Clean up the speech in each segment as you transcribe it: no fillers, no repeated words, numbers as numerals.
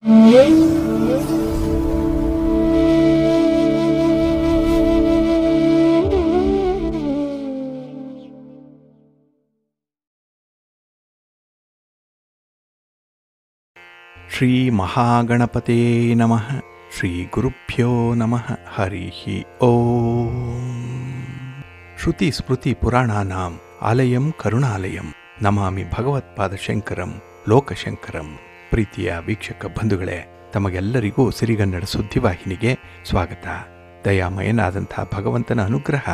ಶ್ರೀ ಮಹಾಗಣಪತೇ ನಮಃ. ಶ್ರೀ ಗುರುಭ್ಯೋ ನಮಃ. ಹರಿ ಓಂ. ಶ್ರುತಿ ಸ್ಮೃತಿ ಪುರಾಣಾನಾಂ ಆಲಯಂ ಕರುಣಾಲಯಂ ನಮಾಮಿ ಭಗವತ್ಪಾದಶಂಕರಂ ಲೋಕಶಂಕರಂ. ಪ್ರೀತಿಯ ವೀಕ್ಷಕ ಬಂಧುಗಳೇ, ತಮಗೆಲ್ಲರಿಗೂ ಸಿರಿಗನ್ನಡ ಸುದ್ದಿವಾಹಿನಿಗೆ ಸ್ವಾಗತ. ದಯಾಮಯನಾದಂಥ ಭಗವಂತನ ಅನುಗ್ರಹ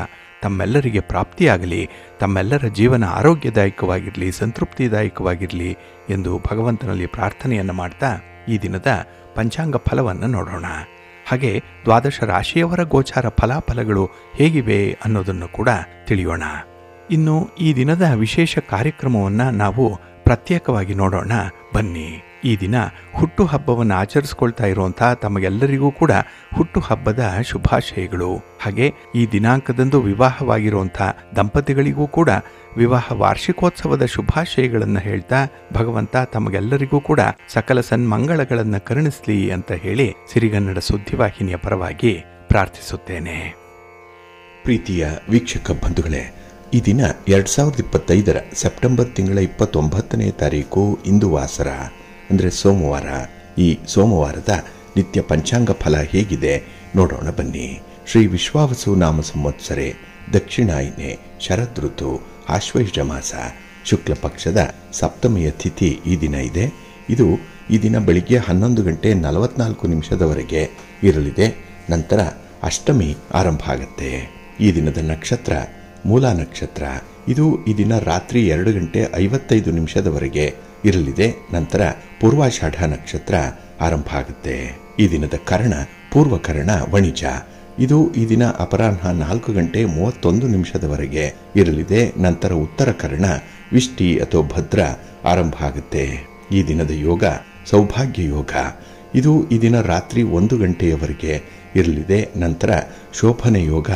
ತಮ್ಮೆಲ್ಲರಿಗೆ ಪ್ರಾಪ್ತಿಯಾಗಲಿ, ತಮ್ಮೆಲ್ಲರ ಜೀವನ ಆರೋಗ್ಯದಾಯಕವಾಗಿರಲಿ, ಸಂತೃಪ್ತಿದಾಯಕವಾಗಿರಲಿ ಎಂದು ಭಗವಂತನಲ್ಲಿ ಪ್ರಾರ್ಥನೆಯನ್ನು ಮಾಡ್ತಾ ಈ ದಿನದ ಪಂಚಾಂಗ ಫಲವನ್ನು ನೋಡೋಣ. ಹಾಗೆ ದ್ವಾದಶ ರಾಶಿಯವರ ಗೋಚಾರ ಫಲಾಫಲಗಳು ಹೇಗಿವೆ ಅನ್ನೋದನ್ನು ಕೂಡ ತಿಳಿಯೋಣ. ಇನ್ನು ಈ ದಿನದ ವಿಶೇಷ ಕಾರ್ಯಕ್ರಮವನ್ನು ನಾವು ಪ್ರತ್ಯೇಕವಾಗಿ ನೋಡೋಣ ಬನ್ನಿ. ಈ ದಿನ ಹುಟ್ಟುಹಬ್ಬವನ್ನು ಆಚರಿಸ್ಕೊಳ್ತಾ ಇರುವಂಥ ತಮಗೆಲ್ಲರಿಗೂ ಕೂಡ ಹುಟ್ಟುಹಬ್ಬದ ಶುಭಾಶಯಗಳು. ಹಾಗೆ ಈ ದಿನಾಂಕದಂದು ವಿವಾಹವಾಗಿರುವಂಥ ದಂಪತಿಗಳಿಗೂ ಕೂಡ ವಿವಾಹ ವಾರ್ಷಿಕೋತ್ಸವದ ಶುಭಾಶಯಗಳನ್ನು ಹೇಳ್ತಾ ಭಗವಂತ ತಮಗೆಲ್ಲರಿಗೂ ಕೂಡ ಸಕಲ ಸನ್ಮಂಗಳಗಳನ್ನು ಕರುಣಿಸಲಿ ಅಂತ ಹೇಳಿ ಸಿರಿಗನ್ನಡ ಸುದ್ದಿವಾಹಿನಿಯ ಪರವಾಗಿ ಪ್ರಾರ್ಥಿಸುತ್ತೇನೆ. ಪ್ರೀತಿಯ ವೀಕ್ಷಕ ಬಂಧುಗಳೇ, ಈ ದಿನ 2025 ಸೆಪ್ಟೆಂಬರ್ ತಿಂಗಳ 29ನೇ ತಾರೀಕು ಇಂದು ವಾಸರ ಅಂದರೆ ಸೋಮವಾರ. ಈ ಸೋಮವಾರದ ನಿತ್ಯ ಪಂಚಾಂಗ ಫಲ ಹೇಗಿದೆ ನೋಡೋಣ ಬನ್ನಿ. ಶ್ರೀ ವಿಶ್ವಾವಸು ನಾಮ ಸಂವತ್ಸರೆ ದಕ್ಷಿಣಾಯನೆ ಶರದ್ ಋತು ಆಶ್ವಯುಜ ಮಾಸ ಶುಕ್ಲ ಪಕ್ಷದ ಸಪ್ತಮಿಯ ತಿಥಿ ಈ ದಿನ ಇದೆ. ಇದು ಈ ದಿನ ಬೆಳಿಗ್ಗೆ 11 ಗಂಟೆ 44 ನಿಮಿಷದವರೆಗೆ ಇರಲಿದೆ. ನಂತರ ಅಷ್ಟಮಿ ಆರಂಭ ಆಗುತ್ತೆ. ಈ ದಿನದ ನಕ್ಷತ್ರ ಮೂಲ ನಕ್ಷತ್ರ. ಇದು ಈ ದಿನ ರಾತ್ರಿ 2 ಗಂಟೆ 55 ನಿಮಿಷದವರೆಗೆ ಇರಲಿದೆ. ನಂತರ ಪೂರ್ವಾಷಾಢ ನಕ್ಷತ್ರ ಆರಂಭ ಆಗುತ್ತೆ. ಈ ದಿನದ ಕರ್ಣ ಪೂರ್ವಕರ್ಣ ವಣಿಜ. ಇದು ಈ ದಿನ ಅಪರಾಹ್ನ 4 ಗಂಟೆ 31 ನಿಮಿಷದವರೆಗೆ ಇರಲಿದೆ. ನಂತರ ಉತ್ತರ ಕರ್ಣ ವಿಷ್ಟಿ ಅಥವಾ ಭದ್ರ ಆರಂಭ ಆಗುತ್ತೆ. ಈ ದಿನದ ಯೋಗ ಸೌಭಾಗ್ಯ ಯೋಗ. ಇದು ಈ ದಿನ ರಾತ್ರಿ 1 ಗಂಟೆಯವರೆಗೆ ಇರಲಿದೆ. ನಂತರ ಶೋಭನೆ ಯೋಗ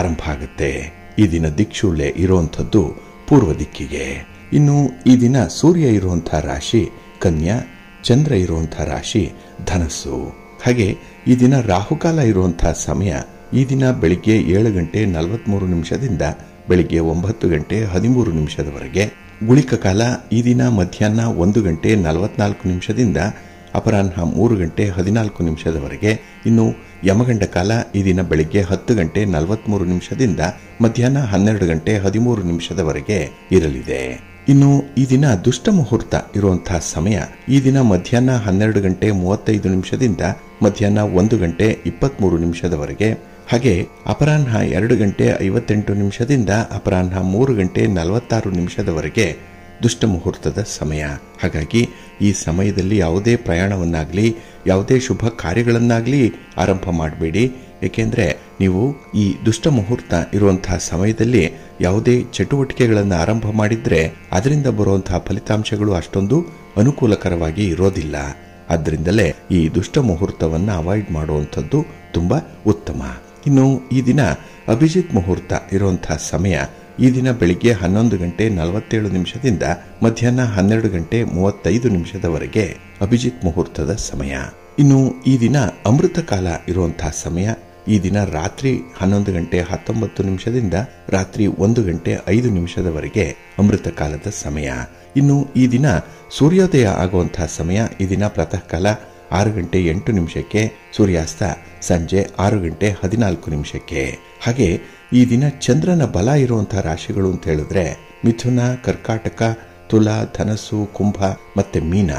ಆರಂಭ ಆಗುತ್ತೆ. ಈ ದಿನ ದಿಕ್ಷುಳೆ ಇರುವಂಥದ್ದು ಪೂರ್ವ ದಿಕ್ಕಿಗೆ. ಇನ್ನು ಈ ದಿನ ಸೂರ್ಯ ಇರುವಂತಹ ರಾಶಿ ಕನ್ಯಾ, ಚಂದ್ರ ಇರುವಂತಹ ರಾಶಿ ಧನಸ್ಸು. ಹಾಗೆ ಈ ದಿನ ರಾಹುಕಾಲ ಇರುವಂತಹ ಸಮಯ ಈ ದಿನ ಬೆಳಿಗ್ಗೆ 7 ಗಂಟೆ 43 ನಿಮಿಷದಿಂದ ಬೆಳಿಗ್ಗೆ 9 ಗಂಟೆ 13 ನಿಮಿಷದವರೆಗೆ. ಗುಳಿಕ ಕಾಲ ಈ ದಿನ ಮಧ್ಯಾಹ್ನ 1 ಗಂಟೆ 44 ನಿಮಿಷದಿಂದ ಅಪರಾಹ್ನ 3 ಗಂಟೆ 14 ನಿಮಿಷದವರೆಗೆ. ಇನ್ನು ಯಮಗಂಡ ಕಾಲ ಈ ದಿನ ಬೆಳಿಗ್ಗೆ 10 ಗಂಟೆ 43 ನಿಮಿಷದಿಂದ ಮಧ್ಯಾಹ್ನ 12 ಗಂಟೆ 13 ನಿಮಿಷದವರೆಗೆ ಇರಲಿದೆ. ಇನ್ನು ಈ ದಿನ ದುಷ್ಟ ಮುಹೂರ್ತ ಇರುವಂತಹ ಸಮಯ ಈ ದಿನ ಮಧ್ಯಾಹ್ನ 12 ಗಂಟೆ 35 ನಿಮಿಷದಿಂದ ಮಧ್ಯಾಹ್ನ 1 ಗಂಟೆ 23 ನಿಮಿಷದವರೆಗೆ. ಹಾಗೆ ಅಪರಾಹ್ನ 2 ಗಂಟೆ 58 ನಿಮಿಷದಿಂದ ಅಪರಾಹ್ನ 3 ಗಂಟೆ 46 ನಿಮಿಷದವರೆಗೆ ದುಷ್ಟ ಮುಹೂರ್ತದ ಸಮಯ. ಹಾಗಾಗಿ ಈ ಸಮಯದಲ್ಲಿ ಯಾವುದೇ ಪ್ರಯಾಣವನ್ನಾಗಲಿ ಯಾವುದೇ ಶುಭ ಕಾರ್ಯಗಳನ್ನಾಗಲಿ ಆರಂಭ ಮಾಡಬೇಡಿ. ಏಕೆಂದರೆ ನೀವು ಈ ದುಷ್ಟ ಮುಹೂರ್ತ ಇರುವಂತಹ ಸಮಯದಲ್ಲಿ ಯಾವುದೇ ಚಟುವಟಿಕೆಗಳನ್ನು ಆರಂಭ ಮಾಡಿದ್ರೆ ಅದರಿಂದ ಬರುವಂತಹ ಫಲಿತಾಂಶಗಳು ಅಷ್ಟೊಂದು ಅನುಕೂಲಕರವಾಗಿ ಇರೋದಿಲ್ಲ. ಆದ್ದರಿಂದಲೇ ಈ ದುಷ್ಟ ಮುಹೂರ್ತವನ್ನು ಅವಾಯ್ಡ್ ಮಾಡುವಂಥದ್ದು ತುಂಬಾ ಉತ್ತಮ. ಇನ್ನು ಈ ದಿನ ಅಭಿಜಿತ್ ಮುಹೂರ್ತ ಇರುವಂತಹ ಸಮಯ ಈ ದಿನ ಬೆಳಿಗ್ಗೆ 11 ಗಂಟೆ 47 ನಿಮಿಷದಿಂದ ಮಧ್ಯಾಹ್ನ 12 ಗಂಟೆ 35 ನಿಮಿಷದವರೆಗೆ ಅಭಿಜಿತ್ ಮುಹೂರ್ತದ ಸಮಯ. ಇನ್ನು ಈ ದಿನ ಅಮೃತ ಕಾಲ ಇರುವಂತಹ ಸಮಯ ಈ ದಿನ ರಾತ್ರಿ 11 ಗಂಟೆ 19 ನಿಮಿಷದಿಂದ ರಾತ್ರಿ 1 ಗಂಟೆ 5 ನಿಮಿಷದವರೆಗೆ ಅಮೃತ ಕಾಲದ ಸಮಯ. ಇನ್ನು ಈ ದಿನ ಸೂರ್ಯೋದಯ ಆಗುವಂತಹ ಸಮಯ ಈ ದಿನ ಪ್ರಾತಃ ಕಾಲ 6 ಗಂಟೆ 8 ನಿಮಿಷಕ್ಕೆ, ಸೂರ್ಯಾಸ್ತ ಸಂಜೆ 6 ಗಂಟೆ 14 ನಿಮಿಷಕ್ಕೆ. ಹಾಗೆ ಈ ದಿನ ಚಂದ್ರನ ಬಲ ಇರುವಂತಹ ರಾಶಿಗಳು ಅಂತ ಹೇಳಿದ್ರೆ ಮಿಥುನ, ಕರ್ಕಾಟಕ, ತುಲಾ, ಧನಸ್ಸು, ಕುಂಭ ಮತ್ತೆ ಮೀನ.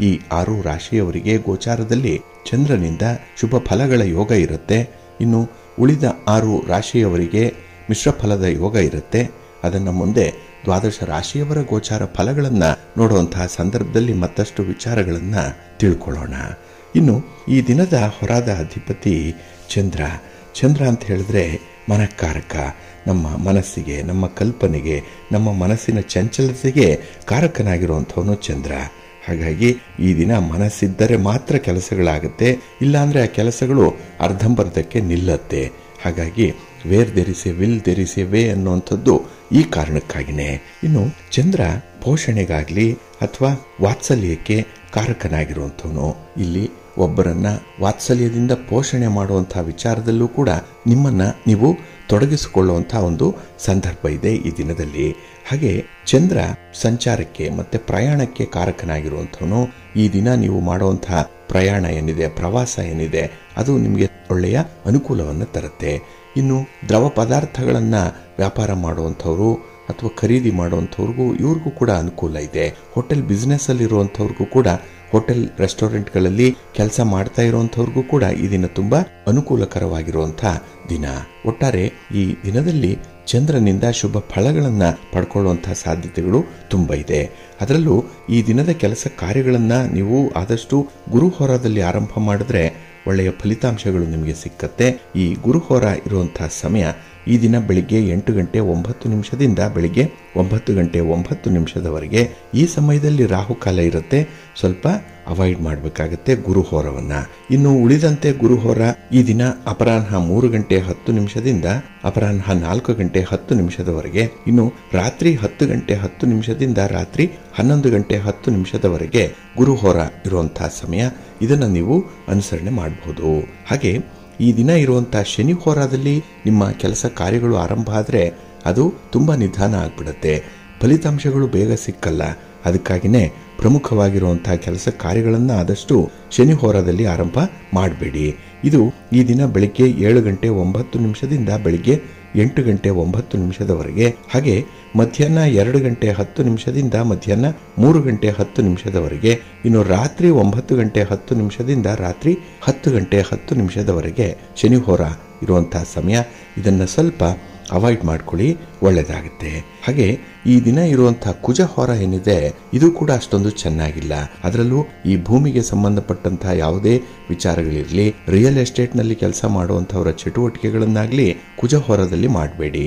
ಈ 6 ರಾಶಿಯವರಿಗೆ ಗೋಚಾರದಲ್ಲಿ ಚಂದ್ರನಿಂದ ಶುಭ ಫಲಗಳ ಯೋಗ ಇರುತ್ತೆ. ಇನ್ನು ಉಳಿದ 6 ರಾಶಿಯವರಿಗೆ ಮಿಶ್ರ ಫಲದ ಯೋಗ ಇರುತ್ತೆ. ಅದನ್ನು ಮುಂದೆ ದ್ವಾದಶ ರಾಶಿಯವರ ಗೋಚಾರ ಫಲಗಳನ್ನ ನೋಡುವಂತಹ ಸಂದರ್ಭದಲ್ಲಿ ಮತ್ತಷ್ಟು ವಿಚಾರಗಳನ್ನ ತಿಳ್ಕೊಳ್ಳೋಣ. ಇನ್ನು ಈ ದಿನದ ಹೊರಾದ ಅಧಿಪತಿ ಚಂದ್ರ. ಚಂದ್ರ ಅಂತ ಹೇಳಿದ್ರೆ ಮನಕಾರಕ. ನಮ್ಮ ಮನಸ್ಸಿಗೆ, ನಮ್ಮ ಕಲ್ಪನೆಗೆ, ನಮ್ಮ ಮನಸ್ಸಿನ ಚಂಚಲತೆಗೆ ಕಾರಕನಾಗಿರುವಂಥವನು ಚಂದ್ರ. ಹಾಗಾಗಿ ಈ ದಿನ ಮನಸ್ಸಿದ್ದರೆ ಮಾತ್ರ ಕೆಲಸಗಳಾಗುತ್ತೆ, ಇಲ್ಲಾಂದ್ರೆ ಆ ಕೆಲಸಗಳು ಅರ್ಧಂಬರ್ಧಕ್ಕೆ ನಿಲ್ಲತ್ತೆ. ಹಾಗಾಗಿ where there will there is A way ಅನ್ನುವಂಥದ್ದು ಈ ಕಾರಣಕ್ಕಾಗಿನೇ. ಇನ್ನು ಚಂದ್ರ ಪೋಷಣೆಗಾಗ್ಲಿ ಅಥವಾ ವಾತ್ಸಲ್ಯಕ್ಕೆ ಕಾರಕನಾಗಿರುವಂಥವನು. ಇಲ್ಲಿ ಒಬ್ಬರನ್ನ ವಾತ್ಸಲ್ಯದಿಂದ ಪೋಷಣೆ ಮಾಡುವಂತಹ ವಿಚಾರದಲ್ಲೂ ಕೂಡ ನಿಮ್ಮನ್ನ ನೀವು ತೊಡಗಿಸಿಕೊಳ್ಳುವಂತಹ ಒಂದು ಸಂದರ್ಭ ಇದೆ ಈ ದಿನದಲ್ಲಿ. ಹಾಗೆ ಚಂದ್ರ ಸಂಚಾರಕ್ಕೆ ಮತ್ತೆ ಪ್ರಯಾಣಕ್ಕೆ ಕಾರಕನಾಗಿರುವಂಥವನು. ಈ ದಿನ ನೀವು ಮಾಡುವಂತಹ ಪ್ರಯಾಣ ಏನಿದೆ, ಪ್ರವಾಸ ಏನಿದೆ, ಅದು ನಿಮಗೆ ಒಳ್ಳೆಯ ಅನುಕೂಲವನ್ನು ತರುತ್ತೆ. ಇನ್ನು ದ್ರವ ಪದಾರ್ಥಗಳನ್ನ ವ್ಯಾಪಾರ ಮಾಡುವಂಥವ್ರು ಅಥವಾ ಖರೀದಿ ಮಾಡುವಂಥವ್ರಿಗೂ ಇವ್ರಿಗೂ ಕೂಡ ಅನುಕೂಲ ಇದೆ. ಹೋಟೆಲ್ ಬಿಸ್ನೆಸ್ ಅಲ್ಲಿ ಇರುವಂಥವ್ರಿಗೂ ಕೂಡ, ಹೋಟೆಲ್ ರೆಸ್ಟೋರೆಂಟ್ಗಳಲ್ಲಿ ಕೆಲಸ ಮಾಡ್ತಾ ಇರುವಂಥವ್ರಿಗೂ ಕೂಡ ಈ ದಿನ ತುಂಬಾ ಅನುಕೂಲಕರವಾಗಿರುವಂತಹ ದಿನ. ಒಟ್ಟಾರೆ ಈ ದಿನದಲ್ಲಿ ಚಂದ್ರನಿಂದ ಶುಭ ಫಲಗಳನ್ನ ಪಡ್ಕೊಳ್ಳುವಂತಹ ಸಾಧ್ಯತೆಗಳು ತುಂಬಾ ಇದೆ. ಅದರಲ್ಲೂ ಈ ದಿನದ ಕೆಲಸ ಕಾರ್ಯಗಳನ್ನ ನೀವು ಆದಷ್ಟು ಗುರುಹೋರಾದಲ್ಲಿ ಆರಂಭ ಮಾಡಿದ್ರೆ ಒಳ್ಳೆಯ ಫಲಿತಾಂಶಗಳು ನಿಮಗೆ ಸಿಕ್ಕತ್ತೆ. ಈ ಗುರುಹೋರ ಇರುವಂತಹ ಸಮಯ ಈ ದಿನ ಬೆಳಿಗ್ಗೆ 8:09 ಬೆಳಿಗ್ಗೆ 9:09 ಈ ಸಮಯದಲ್ಲಿ ರಾಹುಕಾಲ ಇರುತ್ತೆ. ಸ್ವಲ್ಪ ಅವಾಯ್ಡ್ ಮಾಡಬೇಕಾಗತ್ತೆ ಗುರುಹೋರವನ್ನ. ಇನ್ನು ಉಳಿದಂತೆ ಗುರುಹೋರ ಈ ದಿನ ಅಪರಾಹ್ನ 3:10 ಅಪರಾಹ್ನ 4:10 ಇನ್ನು ರಾತ್ರಿ 10:10 ರಾತ್ರಿ 11:10 ಗುರುಹೋರ ಇರುವಂತಹ ಸಮಯ. ಇದನ್ನ ನೀವು ಅನುಸರಣೆ ಮಾಡಬಹುದು. ಹಾಗೆ ಈ ದಿನ ಇರುವಂತಹ ಶನಿ ಹೋರಾದಲ್ಲಿ ನಿಮ್ಮ ಕೆಲಸ ಕಾರ್ಯಗಳು ಆರಂಭ ಆದ್ರೆ ಅದು ತುಂಬಾ ನಿಧಾನ ಆಗ್ಬಿಡುತ್ತೆ, ಫಲಿತಾಂಶಗಳು ಬೇಗ ಸಿಕ್ಕಲ್ಲ. ಅದಕ್ಕಾಗಿನೇ ಪ್ರಮುಖವಾಗಿರುವಂತಹ ಕೆಲಸ ಕಾರ್ಯಗಳನ್ನ ಆದಷ್ಟು ಶನಿ ಹೋರಾದಲ್ಲಿ ಆರಂಭ ಮಾಡಬೇಡಿ. ಇದು ಈ ದಿನ ಬೆಳಿಗ್ಗೆ 7:09 ಬೆಳಿಗ್ಗೆ 8:09 ಹಾಗೆ ಮಧ್ಯಾಹ್ನ 2:10 ಮಧ್ಯಾಹ್ನ 3:10 ಇನ್ನು ರಾತ್ರಿ 9:10 ರಾತ್ರಿ 10:10 ಶನಿ ಹೋರ ಇರುವಂತಹ ಸಮಯ. ಇದನ್ನ ಸ್ವಲ್ಪ ಅವಾಯ್ಡ್ ಮಾಡ್ಕೊಳ್ಳಿ, ಒಳ್ಳೆಯದಾಗುತ್ತೆ. ಹಾಗೆ ಈ ದಿನ ಇರುವಂತಹ ಕುಜ ಹೋರ ಏನಿದೆ ಇದು ಕೂಡ ಅಷ್ಟೊಂದು ಚೆನ್ನಾಗಿಲ್ಲ. ಅದರಲ್ಲೂ ಈ ಭೂಮಿಗೆ ಸಂಬಂಧಪಟ್ಟಂತಹ ಯಾವುದೇ ವಿಚಾರಗಳಿರಲಿ, ರಿಯಲ್ ಎಸ್ಟೇಟ್ ನಲ್ಲಿ ಕೆಲಸ ಮಾಡುವಂತಹವರ ಚಟುವಟಿಕೆಗಳನ್ನಾಗ್ಲಿ ಕುಜ ಹೋರದಲ್ಲಿ ಮಾಡಬೇಡಿ.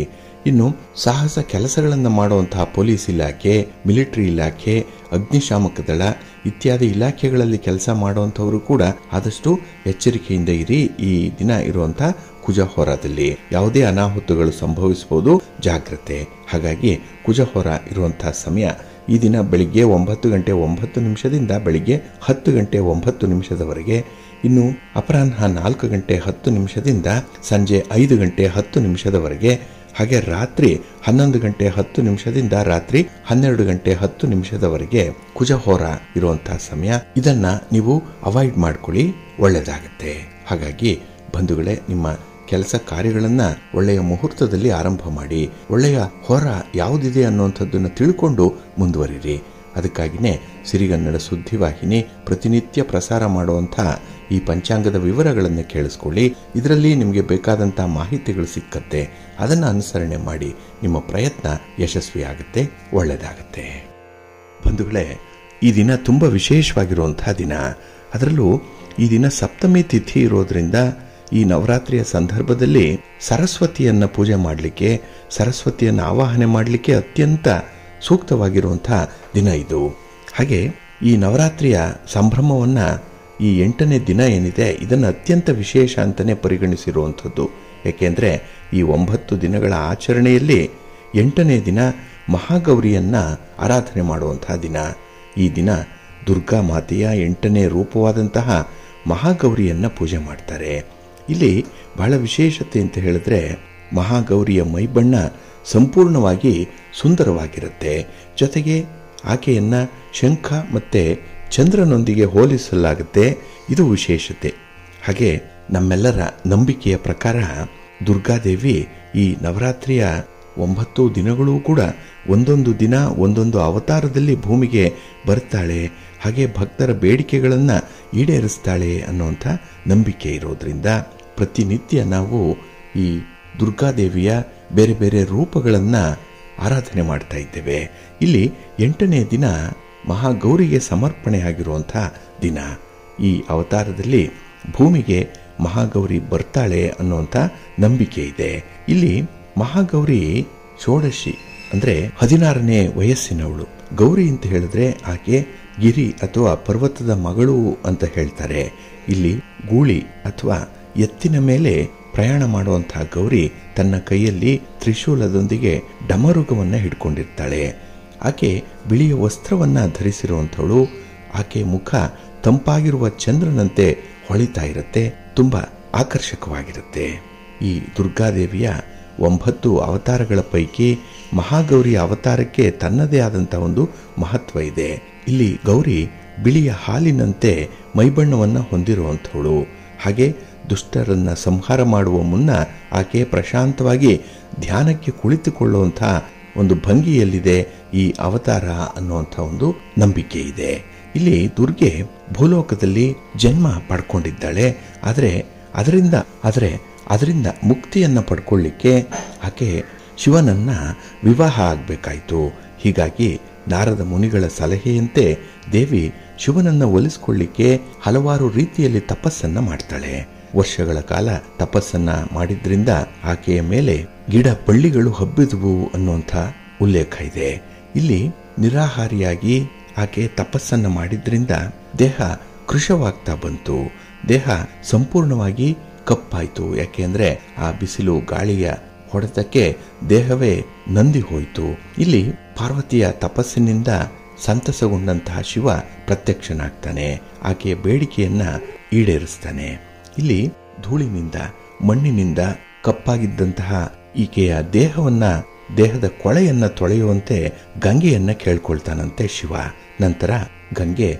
ಇನ್ನು ಸಾಹಸ ಕೆಲಸಗಳನ್ನ ಮಾಡುವಂತಹ ಪೊಲೀಸ್ ಇಲಾಖೆ, ಮಿಲಿಟರಿ ಇಲಾಖೆ, ಅಗ್ನಿಶಾಮಕ ದಳ ಇತ್ಯಾದಿ ಇಲಾಖೆಗಳಲ್ಲಿ ಕೆಲಸ ಮಾಡುವಂತವರು ಕೂಡ ಆದಷ್ಟು ಎಚ್ಚರಿಕೆಯಿಂದ ಇರಿ. ಈ ದಿನ ಇರುವಂತಹ ಕುಜ ಹೋರಾದಲ್ಲಿ ಯಾವುದೇ ಅನಾಹುತಗಳು ಸಂಭವಿಸಬಹುದು, ಜಾಗ್ರತೆ. ಹಾಗಾಗಿ ಕುಜ ಹೋರ ಇರುವಂತಹ ಸಮಯ ಈ ದಿನ ಬೆಳಿಗ್ಗೆ 9:09 ಬೆಳಿಗ್ಗೆ 10:09 ಇನ್ನು ಅಪರಾಹ್ನ 4:10 ಸಂಜೆ 5:10 ಹಾಗೆ ರಾತ್ರಿ 11:10 ರಾತ್ರಿ 12:10 ಕುಜ ಹೋರ ಇರುವಂತಹ ಸಮಯ. ಇದನ್ನ ನೀವು ಅವಾಯ್ಡ್ ಮಾಡ್ಕೊಳ್ಳಿ, ಒಳ್ಳೆಯದಾಗತ್ತೆ. ಹಾಗಾಗಿ ಬಂಧುಗಳೇ, ನಿಮ್ಮ ಕೆಲಸ ಕಾರ್ಯಗಳನ್ನ ಒಳ್ಳೆಯ ಮುಹೂರ್ತದಲ್ಲಿ ಆರಂಭ ಮಾಡಿ. ಒಳ್ಳೆಯ ಹೋರ ಯಾವುದಿದೆ ಅನ್ನುವಂಥದ್ದನ್ನು ತಿಳ್ಕೊಂಡು ಮುಂದುವರಿರಿ. ಅದಕ್ಕಾಗಿನೇ ಸಿರಿಗನ್ನಡ ಸುದ್ದಿವಾಹಿನಿ ಪ್ರತಿನಿತ್ಯ ಪ್ರಸಾರ ಮಾಡುವಂತಹ ಈ ಪಂಚಾಂಗದ ವಿವರಗಳನ್ನು ಕೇಳಿಸ್ಕೊಳ್ಳಿ. ಇದರಲ್ಲಿ ನಿಮಗೆ ಬೇಕಾದಂತಹ ಮಾಹಿತಿಗಳು ಸಿಕ್ಕತ್ತೆ. ಅದನ್ನು ಅನುಸರಣೆ ಮಾಡಿ. ನಿಮ್ಮ ಪ್ರಯತ್ನ ಯಶಸ್ವಿಯಾಗುತ್ತೆ, ಒಳ್ಳೆಯದಾಗತ್ತೆ. ಬಂಧುಗಳೇ, ಈ ದಿನ ತುಂಬ ವಿಶೇಷವಾಗಿರುವಂತಹ ದಿನ. ಅದರಲ್ಲೂ ಈ ದಿನ ಸಪ್ತಮಿ ತಿಥಿ ಇರೋದ್ರಿಂದ ಈ ನವರಾತ್ರಿಯ ಸಂದರ್ಭದಲ್ಲಿ ಸರಸ್ವತಿಯನ್ನ ಪೂಜೆ ಮಾಡಲಿಕ್ಕೆ, ಸರಸ್ವತಿಯನ್ನು ಆವಾಹನೆ ಮಾಡಲಿಕ್ಕೆ ಅತ್ಯಂತ ಸೂಕ್ತವಾಗಿರುವಂತಹ ದಿನ ಇದು. ಹಾಗೆ ಈ ನವರಾತ್ರಿಯ ಸಂಭ್ರಮವನ್ನ ಈ 8ನೇ ದಿನ ಏನಿದೆ ಇದನ್ನು ಅತ್ಯಂತ ವಿಶೇಷ ಅಂತಾನೆ ಪರಿಗಣಿಸಿರುವಂಥದ್ದು. ಏಕೆಂದರೆ ಈ 9 ದಿನಗಳ ಆಚರಣೆಯಲ್ಲಿ 8ನೇ ದಿನ ಮಹಾಗೌರಿಯನ್ನ ಆರಾಧನೆ ಮಾಡುವಂತಹ ದಿನ. ಈ ದಿನ ದುರ್ಗಾ ಮಾತೆಯ 8ನೇ ರೂಪವಾದಂತಹ ಮಹಾಗೌರಿಯನ್ನ ಪೂಜೆ ಮಾಡ್ತಾರೆ. ಇಲ್ಲಿ ಬಹಳ ವಿಶೇಷತೆ ಅಂತ ಹೇಳಿದ್ರೆ, ಮಹಾಗೌರಿಯ ಮೈಬಣ್ಣ ಸಂಪೂರ್ಣವಾಗಿ ಸುಂದರವಾಗಿರುತ್ತೆ. ಜೊತೆಗೆ ಆಕೆಯನ್ನ ಶಂಖ ಮತ್ತೆ ಚಂದ್ರನೊಂದಿಗೆ ಹೋಲಿಸಲಾಗುತ್ತೆ. ಇದು ವಿಶೇಷತೆ. ಹಾಗೆ ನಮ್ಮೆಲ್ಲರ ನಂಬಿಕೆಯ ಪ್ರಕಾರ ದುರ್ಗಾದೇವಿ ಈ ನವರಾತ್ರಿಯ 9 ದಿನಗಳೂ ಕೂಡ ಒಂದೊಂದು ದಿನ ಒಂದೊಂದು ಅವತಾರದಲ್ಲಿ ಭೂಮಿಗೆ ಬರ್ತಾಳೆ. ಹಾಗೆ ಭಕ್ತರ ಬೇಡಿಕೆಗಳನ್ನ ಈಡೇರಿಸ್ತಾಳೆ ಅನ್ನುವಂಥ ನಂಬಿಕೆ ಇರೋದ್ರಿಂದ ಪ್ರತಿನಿತ್ಯ ನಾವು ಈ ದುರ್ಗಾದೇವಿಯ ಬೇರೆ ಬೇರೆ ರೂಪಗಳನ್ನ ಆರಾಧನೆ ಮಾಡ್ತಾ ಇದ್ದೇವೆ. ಇಲ್ಲಿ 8ನೇ ದಿನ ಮಹಾಗೌರಿಗೆ ಸಮರ್ಪಣೆ ಆಗಿರುವಂಥ ದಿನ. ಈ ಅವತಾರದಲ್ಲಿ ಭೂಮಿಗೆ ಮಹಾಗೌರಿ ಬರ್ತಾಳೆ ಅನ್ನುವಂಥ ನಂಬಿಕೆ ಇದೆ. ಇಲ್ಲಿ ಮಹಾಗೌರಿ ಷೋಡಶಿ ಅಂದ್ರೆ 16ನೇ ವಯಸ್ಸಿನವಳು. ಗೌರಿ ಅಂತ ಹೇಳಿದ್ರೆ ಆಕೆ ಗಿರಿ ಅಥವಾ ಪರ್ವತದ ಮಗಳು ಅಂತ ಹೇಳ್ತಾರೆ. ಇಲ್ಲಿ ಗೂಳಿ ಅಥವಾ ಎತ್ತಿನ ಮೇಲೆ ಪ್ರಯಾಣ ಮಾಡುವಂತಹ ಗೌರಿ ತನ್ನ ಕೈಯಲ್ಲಿ ತ್ರಿಶೂಲದೊಂದಿಗೆ ಡಮರುಗವನ್ನ ಹಿಡ್ಕೊಂಡಿರ್ತಾಳೆ. ಆಕೆ ಬಿಳಿಯ ವಸ್ತ್ರವನ್ನ ಧರಿಸಿರುವಂಥವಳು. ಆಕೆಯ ಮುಖ ತಂಪಾಗಿರುವ ಚಂದ್ರನಂತೆ ಹೊಳಿತಾ ಇರುತ್ತೆ, ತುಂಬ ಆಕರ್ಷಕವಾಗಿರುತ್ತೆ. ಈ ದುರ್ಗಾದೇವಿಯ 9 ಅವತಾರಗಳ ಪೈಕಿ ಮಹಾಗೌರಿಯ ಅವತಾರಕ್ಕೆ ತನ್ನದೇ ಆದಂಥ ಒಂದು ಮಹತ್ವ ಇದೆ. ಇಲ್ಲಿ ಗೌರಿ ಬಿಳಿಯ ಹಾಲಿನಂತೆ ಮೈಬಣ್ಣವನ್ನು ಹೊಂದಿರುವಂಥವಳು. ಹಾಗೆ ದುಷ್ಟರನ್ನ ಸಂಹಾರ ಮಾಡುವ ಮುನ್ನ ಆಕೆ ಪ್ರಶಾಂತವಾಗಿ ಧ್ಯಾನಕ್ಕೆ ಕುಳಿತುಕೊಳ್ಳುವಂಥ ಒಂದು ಭಂಗಿಯಲ್ಲಿದೆ ಈ ಅವತಾರ ಅನ್ನುವಂಥ ಒಂದು ನಂಬಿಕೆ ಇದೆ. ಇಲ್ಲಿ ದುರ್ಗೆ ಭೂಲೋಕದಲ್ಲಿ ಜನ್ಮ ಪಡ್ಕೊಂಡಿದ್ದಾಳೆ. ಆದರೆ ಅದರಿಂದ ಮುಕ್ತಿಯನ್ನು ಪಡ್ಕೊಳ್ಳಿಕ್ಕೆ ಆಕೆ ಶಿವನನ್ನ ವಿವಾಹ ಆಗಬೇಕಾಯಿತು. ಹೀಗಾಗಿ ನಾರದ ಮುನಿಗಳ ಸಲಹೆಯಂತೆ ದೇವಿ ಶಿವನನ್ನ ಒಲಿಸಿಕೊಳ್ಳಿಕ್ಕೆ ಹಲವಾರು ರೀತಿಯಲ್ಲಿ ತಪಸ್ಸನ್ನ ಮಾಡ್ತಾಳೆ. ವರ್ಷಗಳ ಕಾಲ ತಪಸ್ಸನ್ನ ಮಾಡಿದ್ರಿಂದ ಆಕೆಯ ಮೇಲೆ ಗಿಡ ಬಳ್ಳಿಗಳು ಹಬ್ಬಿದುವು ಅನ್ನುವಂಥ ಉಲ್ಲೇಖ ಇದೆ. ಇಲ್ಲಿ ನಿರಾಹಾರಿಯಾಗಿ ಆಕೆ ತಪಸ್ಸನ್ನ ಮಾಡಿದ್ರಿಂದ ದೇಹ ಕೃಶವಾಗ್ತಾ ಬಂತು. ದೇಹ ಸಂಪೂರ್ಣವಾಗಿ ಕಪ್ಪಾಯಿತು. ಯಾಕೆಂದ್ರೆ ಆ ಬಿಸಿಲು ಗಾಳಿಯ ಹೊಡೆತಕ್ಕೆ ದೇಹವೇ ನಂದಿ ಹೋಯಿತು. ಇಲ್ಲಿ ಪಾರ್ವತಿಯ ತಪಸ್ಸಿನಿಂದ ಸಂತಸಗೊಂಡಂತಹ ಶಿವ ಪ್ರತ್ಯಕ್ಷನಾಗ್ತಾನೆ. ಆಕೆಯ ಬೇಡಿಕೆಯನ್ನ ಈಡೇರಿಸ್ತಾನೆ. ಇಲ್ಲಿ ಧೂಳಿನಿಂದ ಮಣ್ಣಿನಿಂದ ಕಪ್ಪಾಗಿದ್ದಂತಹ ಈಕೆಯ ದೇಹದ ಕೊಳೆಯನ್ನ ತೊಳೆಯುವಂತೆ ಗಂಗೆಯನ್ನ ಕೇಳ್ಕೊಳ್ತಾನಂತೆ ಶಿವ. ನಂತರ ಗಂಗೆ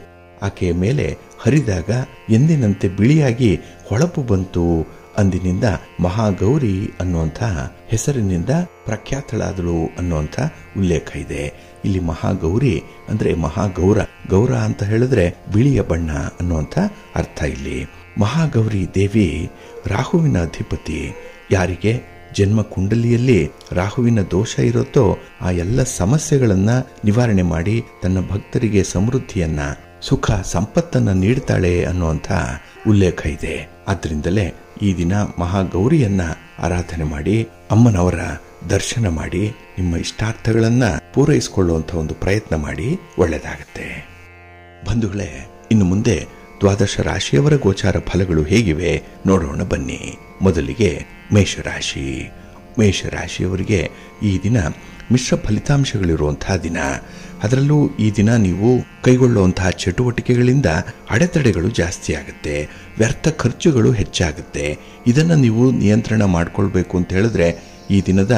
ಆಕೆಯ ಮೇಲೆ ಹರಿದಾಗ ಎಂದಿನಂತೆ ಬಿಳಿಯಾಗಿ ಹೊಳಪು ಬಂತು. ಅಂದಿನಿಂದ ಮಹಾಗೌರಿ ಅನ್ನುವಂಥ ಹೆಸರಿನಿಂದ ಪ್ರಖ್ಯಾತಳಾದಳು ಅನ್ನುವಂಥ ಉಲ್ಲೇಖ ಇದೆ. ಇಲ್ಲಿ ಮಹಾಗೌರಿ ಅಂದ್ರೆ ಗೌರ ಅಂತ ಹೇಳಿದ್ರೆ ಬಿಳಿಯ ಬಣ್ಣ ಅನ್ನುವಂಥ ಅರ್ಥ. ಇಲ್ಲಿ ಮಹಾಗೌರಿ ದೇವಿ ರಾಹುವಿನ ಅಧಿಪತಿ. ಯಾರಿಗೆ ಜನ್ಮ ಕುಂಡಲಿಯಲ್ಲಿ ರಾಹುವಿನ ದೋಷ ಇರುತ್ತೋ ಆ ಎಲ್ಲ ಸಮಸ್ಯೆಗಳನ್ನ ನಿವಾರಣೆ ಮಾಡಿ ತನ್ನ ಭಕ್ತರಿಗೆ ಸಮೃದ್ಧಿಯನ್ನ, ಸುಖ, ಸಂಪತ್ತನ್ನ ನೀಡ್ತಾಳೆ ಅನ್ನುವಂಥ ಉಲ್ಲೇಖ ಇದೆ. ಆದ್ರಿಂದಲೇ ಈ ದಿನ ಮಹಾಗೌರಿಯನ್ನ ಆರಾಧನೆ ಮಾಡಿ ಅಮ್ಮನವರ ದರ್ಶನ ಮಾಡಿ ನಿಮ್ಮ ಇಷ್ಟಾರ್ಥಗಳನ್ನ ಪೂರೈಸಿಕೊಳ್ಳುವಂಥ ಒಂದು ಪ್ರಯತ್ನ ಮಾಡಿ, ಒಳ್ಳೆಯದಾಗತ್ತೆ. ಬಂಧುಗಳೇ, ಇನ್ನು ಮುಂದೆ 12 ರಾಶಿಯವರ ಗೋಚಾರ ಫಲಗಳು ಹೇಗಿವೆ ನೋಡೋಣ ಬನ್ನಿ. ಮೊದಲಿಗೆ ಮೇಷರಾಶಿಯವರಿಗೆ ಈ ದಿನ ಮಿಶ್ರ ಫಲಿತಾಂಶಗಳಿರುವಂತಹ ದಿನ. ಅದರಲ್ಲೂ ಈ ದಿನ ನೀವು ಕೈಗೊಳ್ಳುವಂತಹ ಚಟುವಟಿಕೆಗಳಿಂದ ಅಡೆತಡೆಗಳು ಜಾಸ್ತಿ ಆಗುತ್ತೆ, ವ್ಯರ್ಥ ಖರ್ಚುಗಳು ಹೆಚ್ಚಾಗುತ್ತೆ. ಇದನ್ನು ನೀವು ನಿಯಂತ್ರಣ ಮಾಡಿಕೊಳ್ಬೇಕು ಅಂತ ಹೇಳಿದ್ರೆ ಈ ದಿನದ